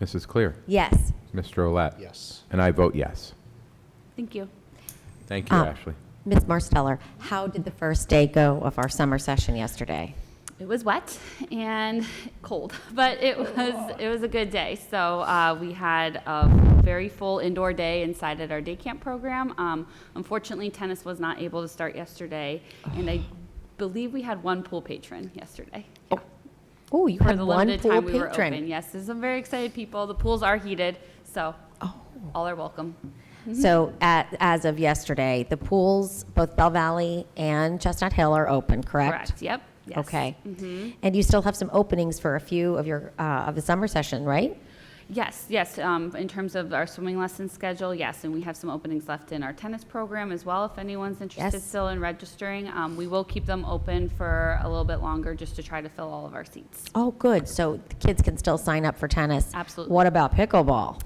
Mrs. Clear? Yes. Mr. Olet? Yes. And I vote yes. Thank you. Thank you, Ashley. Ms. Marsteller, how did the first day go of our summer session yesterday? It was wet and cold, but it was a good day. So we had a very full indoor day inside at our day camp program. Unfortunately, tennis was not able to start yesterday, and I believe we had 1 pool patron yesterday. Yeah. Oh, you For had the one limited pool time we were patron. open. Yes, there's some very excited people. The pools are heated, so all are welcome. So as of yesterday, the pools, both Bell Valley and Chestnut Hill are open, correct? Correct. Yep. Yes. Okay. Mhm. And you still have some openings for a few of your, of the summer session, right? Yes, yes. In terms of our swimming lesson schedule, yes, and we have some openings left in our tennis program as well. If anyone's interested Yes. still in registering, we will keep them open for a little bit longer just to try to fill all of our seats. Oh, good. So the kids can still sign up for tennis. Absolutely. What about pickleball?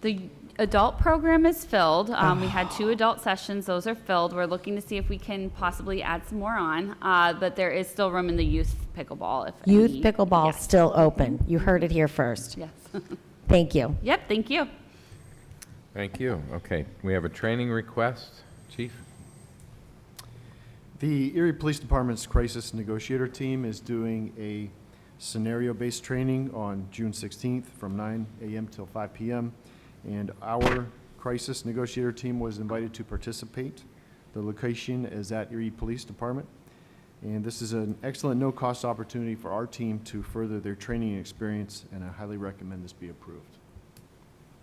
The adult program is filled. We had 2 adult sessions; those are filled. We're looking to see if we can possibly add some more on, but there is still room in the youth pickleball. If Youth any- pickleball Yes. still open. You heard it here first. Yes. Thank you. Yep. Thank you. Thank you. Okay, we have a training request. Chief? The Erie Police Department's Crisis Negotiator Team is doing a scenario-based training on June 16th from 9 a.m. till 5 p.m. And our Crisis Negotiator Team was invited to participate. The location is at Erie Police Department. And this is an excellent no-cost opportunity for our team to further their training experience, and I highly recommend this be approved.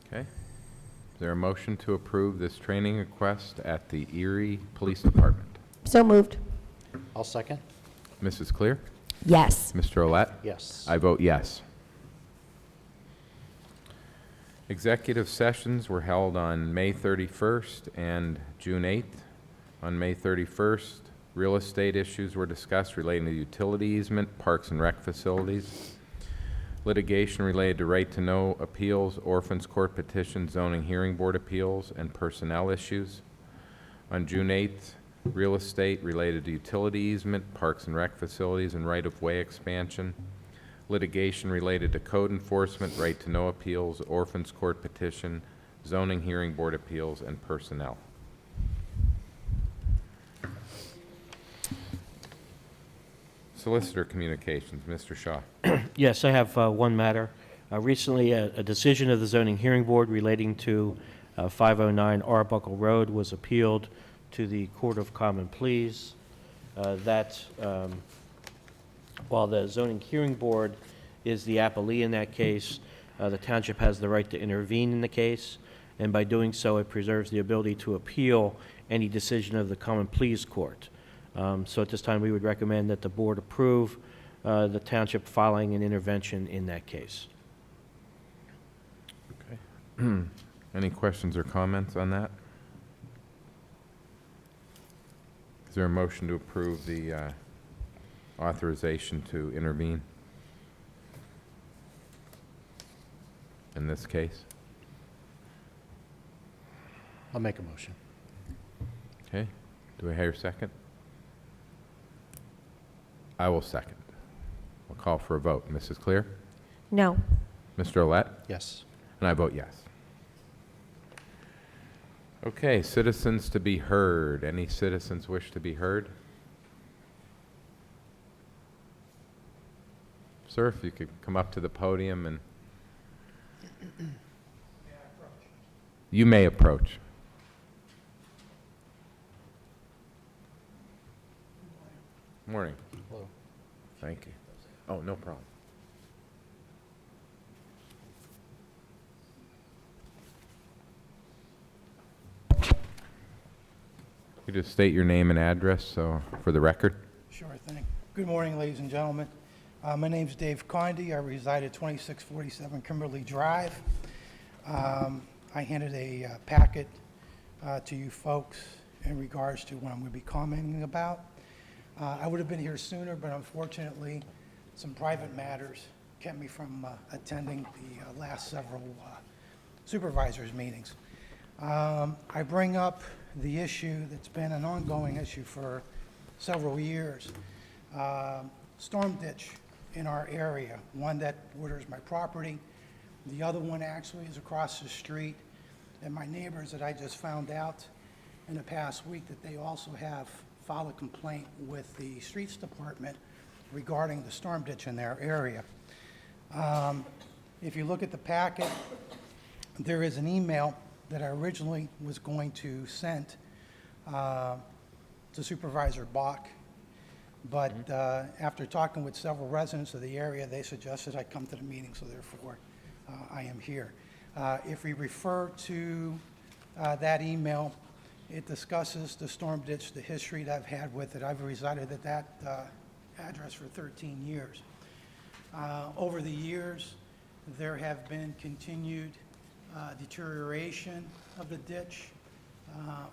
Okay. Is there a motion to approve this training request at the Erie Police Department? So moved. I'll second. Mrs. Clear? Yes. Mr. Olet? Yes. I vote yes. Executive sessions were held on May 31st and June 8th. On May 31st, real estate issues were discussed relating to utility easement, parks and rec facilities, litigation related to right-to-know appeals, orphans court petitions, zoning hearing board appeals, and personnel issues. On June 8th, real estate related to utility easement, parks and rec facilities, and right-of-way expansion, litigation related to code enforcement, right-to-know appeals, orphans court petition, zoning hearing board appeals, and personnel. Solicitor Communications, Mr. Shaw. Yes, I have one matter. Recently, a decision of the zoning hearing board relating to 509 Arbuckle Road was appealed to the Court of Common Pleas. While the zoning hearing board is the appellee in that case, the township has the right to intervene in the case, and by doing so, it preserves the ability to appeal any decision of the Common Pleas Court. So at this time, we would recommend that the board approve the township filing an intervention in that case. Okay. Any questions or comments on that? Is there a motion to approve the authorization to intervene in this case? I'll make a motion. Okay. Do I hear a second? I will second. We'll call for a vote. Mrs. Clear? No. Mr. Olet? Yes. And I vote yes. Okay, citizens to be heard. Any citizens wish to be heard? Sir, if you could come up to the podium and... You may approach. Morning. Hello. Thank you. Oh, no problem. You just state your name and address so for the record. Sure thing. Good morning, ladies and gentlemen. My name's Dave Condy. I reside at 2647 Kimberly Drive. I handed a packet to you folks in regards to what I'm going to be commenting about. I would have been here sooner, but unfortunately, some private matters kept me from attending the last several supervisors meetings. I bring up the issue that's been an ongoing issue for several years. Storm ditch in our area, one that borders my property. The other one actually is across the street. And my neighbors that I just found out in the past week that they also have filed a complaint with the streets department regarding the storm ditch in their area. If you look at the packet, there is an email that I originally was going to send to Supervisor Bach, but after talking with several residents of the area, they suggested I come to the meeting, so therefore I am here. If we refer to that email, it discusses the storm ditch, the history that I've had with it. I've resided at that address for 13 years. Over the years, there have been continued deterioration of the ditch.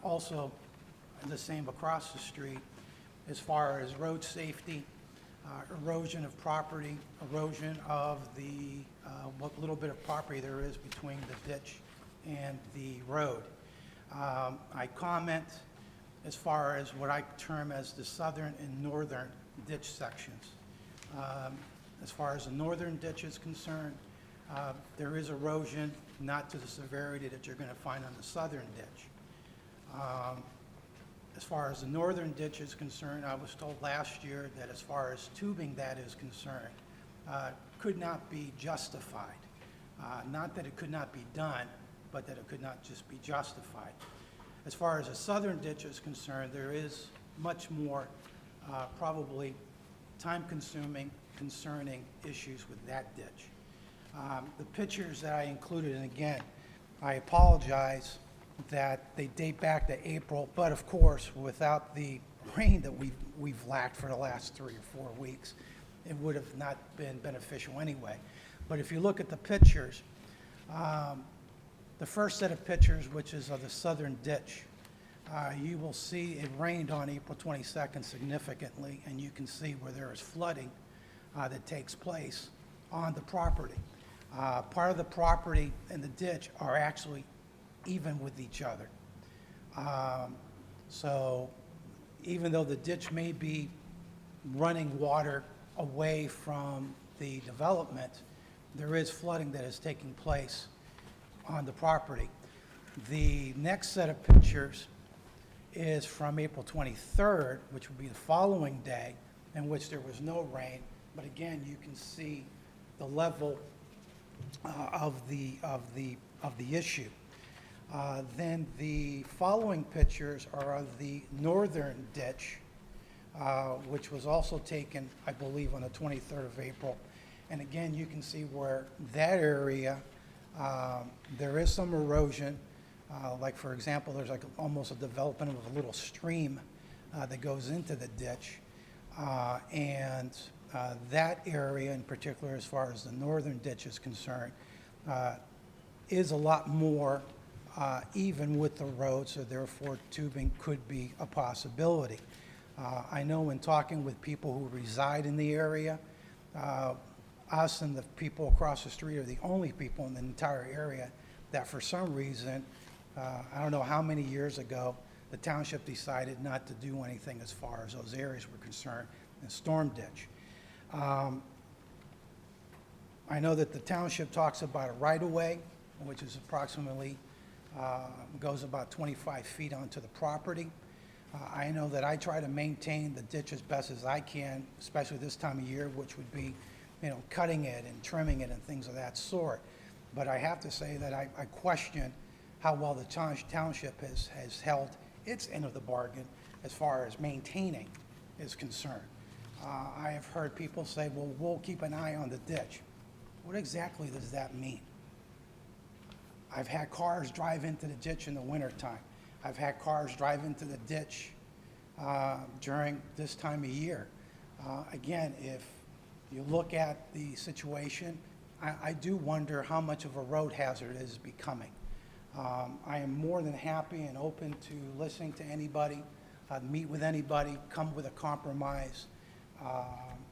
Also, the same across the street as far as road safety, erosion of property, erosion of the what little bit of property there is between the ditch and the road. I comment as far as what I term as the southern and northern ditch sections. As far as the northern ditch is concerned, there is erosion, not to the severity that you're going to find on the southern ditch. As far as the northern ditch is concerned, I was told last year that as far as tubing that is concerned, could not be justified. Not that it could not be done, but that it could not just be justified. As far as the southern ditch is concerned, there is much more probably time-consuming, concerning issues with that ditch. The pictures that I included, and again, I apologize that they date back to April, but of course, without the rain that we've lacked for the last 3 or 4 weeks, it would have not been beneficial anyway. But if you look at the pictures, the first set of pictures, which is of the southern ditch, you will see it rained on April 22nd significantly, and you can see where there is flooding that takes place on the property. Part of the property and the ditch are actually even with each other. So even though the ditch may be running water away from the development, there is flooding that is taking place on the property. The next set of pictures is from April 23rd, which would be the following day, in which there was no rain. But again, you can see the level of the issue. Then the following pictures are of the northern ditch, which was also taken, I believe, on the 23rd of April. And again, you can see where that area, there is some erosion. Like, for example, there's like almost a development of a little stream that goes into the ditch. And that area in particular, as far as the northern ditch is concerned, is a lot more even with the road, so therefore tubing could be a possibility. I know in talking with people who reside in the area, us and the people across the street are the only people in the entire area that for some reason, I don't know how many years ago, the township decided not to do anything as far as those areas were concerned in storm ditch. I know that the township talks about a right-of-way, which is approximately, goes about 25 feet onto the property. I know that I try to maintain the ditch as best as I can, especially this time of year, which would be, you know, cutting it and trimming it and things of that sort. But I have to say that I question how well the township has held its end of the bargain as far as maintaining is concerned. I have heard people say, well, we'll keep an eye on the ditch. What exactly does that mean? I've had cars drive into the ditch in the wintertime. I've had cars drive into the ditch during this time of year. Again, if you look at the situation, I do wonder how much of a road hazard it is becoming. I am more than happy and open to listening to anybody, meet with anybody, come with a compromise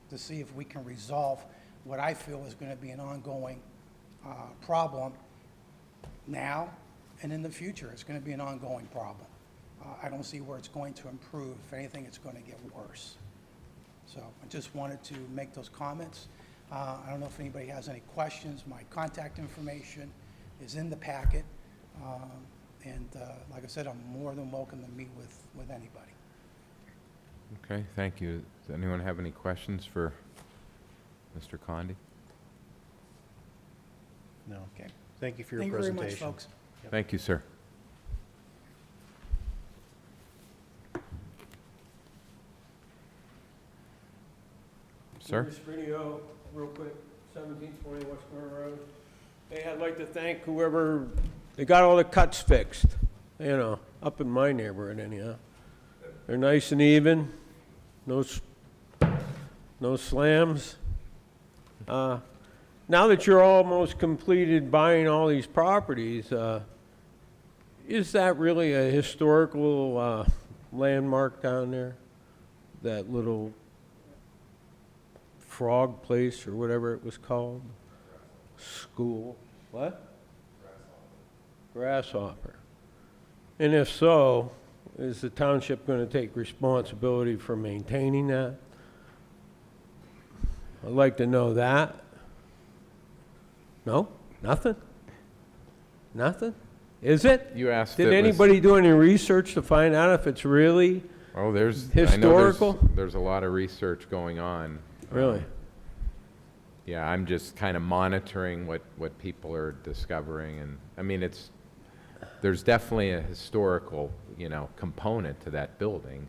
to see if we can resolve what I feel is going to be an ongoing problem now and in the future. It's going to be an ongoing problem. I don't see where it's going to improve. If anything, it's going to get worse. So I just wanted to make those comments. I don't know if anybody has any questions. My contact information is in the packet. Like I said, I'm more than welcome to meet with anybody. Okay, thank you. Does anyone have any questions for Mr. Condi? No. Okay. Thank you for your Thank you very presentation. much, folks. Thank you, sir. Sir? Sprinio, real quick, 1720 West Corner Road. Hey, I'd like to thank whoever, they got all the cuts fixed, you know, up in my neighborhood anyhow. They're nice and even, no slams. Now that you're almost completed buying all these properties, is that really a historical landmark down there? That little frog place or whatever it was called? School. What? Grasshopper. And if so, is the township going to take responsibility for maintaining that? I'd like to know that. No? Nothing? Nothing? Is it? You asked. Did anybody do any research to find out if it's really historical? I know there's a lot of research going on. Really? Yeah, I'm just kind of monitoring what people are discovering, and I mean, there's definitely a historical, component to that building.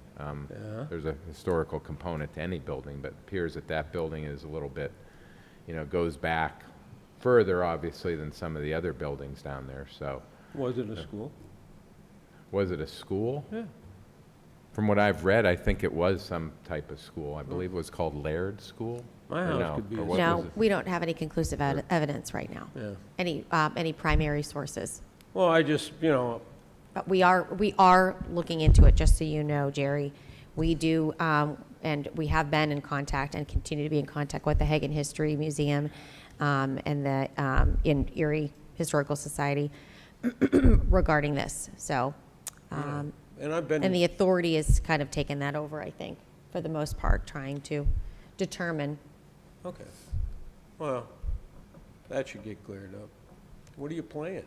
There's a historical component to any building, but it appears that building is a little bit, goes back further, obviously, than some of the other buildings down there. So, was it a school? Was it a school? Yeah. From what I've read, I think it was some type of school. I believe it was called Laird School. My house could be. No, we don't have any conclusive evidence right now. Yeah. Any primary sources. Well, I just, But we are looking into it, just so you know, Jerry. We do, and we have been in contact and continue to be in contact with the Hagen History Museum and the in Erie Historical Society regarding this. So, and I've been. and the authority has kind of taken that over, I think, for the most part, trying to determine. Okay. Well, that should get cleared up. What are you playing?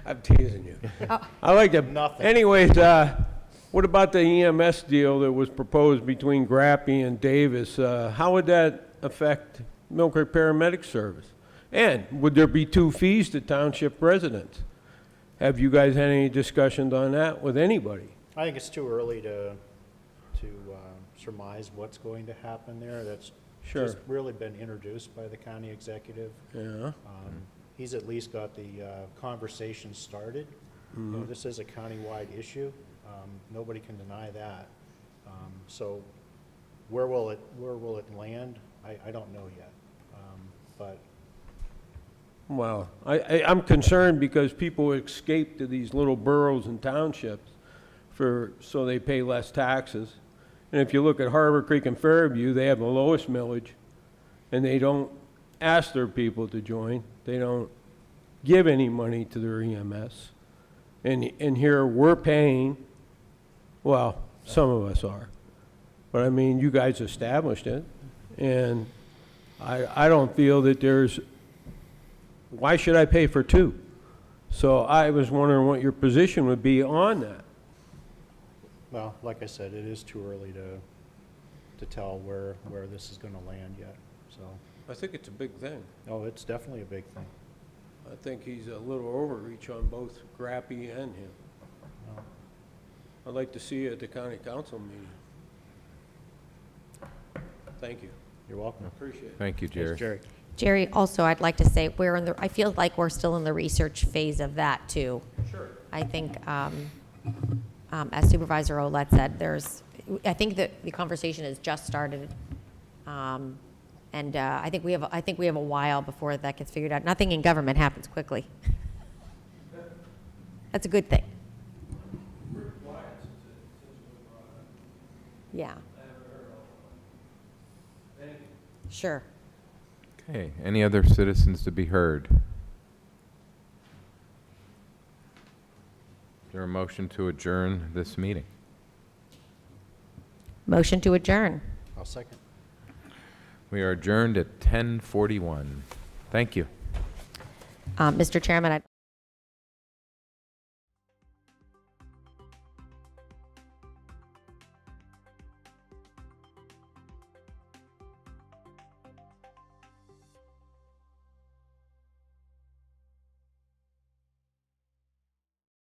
I'm teasing you. Oh. I like to. Nothing. Anyways, what about the EMS deal that was proposed between Grappy and Davis? How would that affect Millcreek Paramedic Service? And would there be 2 fees to township residents? Have you guys had any discussions on that with anybody? I think it's too early to surmise what's going to happen there. That's Sure. just really been introduced by the county executive. Yeah. he's at least got the conversation started. You know, this is a countywide issue. Nobody can deny that. So where will it land? I don't know yet. But Well, I'm concerned because people escape to these little boroughs and townships so they pay less taxes. And if you look at Harbor Creek and Fairview, they have the lowest millage, and they don't ask their people to join. They don't give any money to their EMS. And here we're paying, well, some of us are. But I mean, you guys established it, and I don't feel that why should I pay for two? So I was wondering what your position would be on that. well, like I said, it is too early to tell where this is going to land yet. So, I think it's a big thing. oh, it's definitely a big thing. I think he's a little overreach on both Grappy and him. Well, I'd like to see you at the county council meeting. Thank you. you're welcome. Appreciate it. Thank you, Jerry. Jerry. Jerry, also, I'd like to say, I feel like we're still in the research phase of that, too. Sure. I think, as Supervisor Olet said, I think that the conversation has just started. And I think we have a while before that gets figured out. Nothing in government happens quickly. That's a good thing. Yeah. Sure. Okay, any other citizens to be heard? Is there a motion to adjourn this meeting? Motion to adjourn. I'll second. We are adjourned at 10:41. Thank you. Mr. Chairman,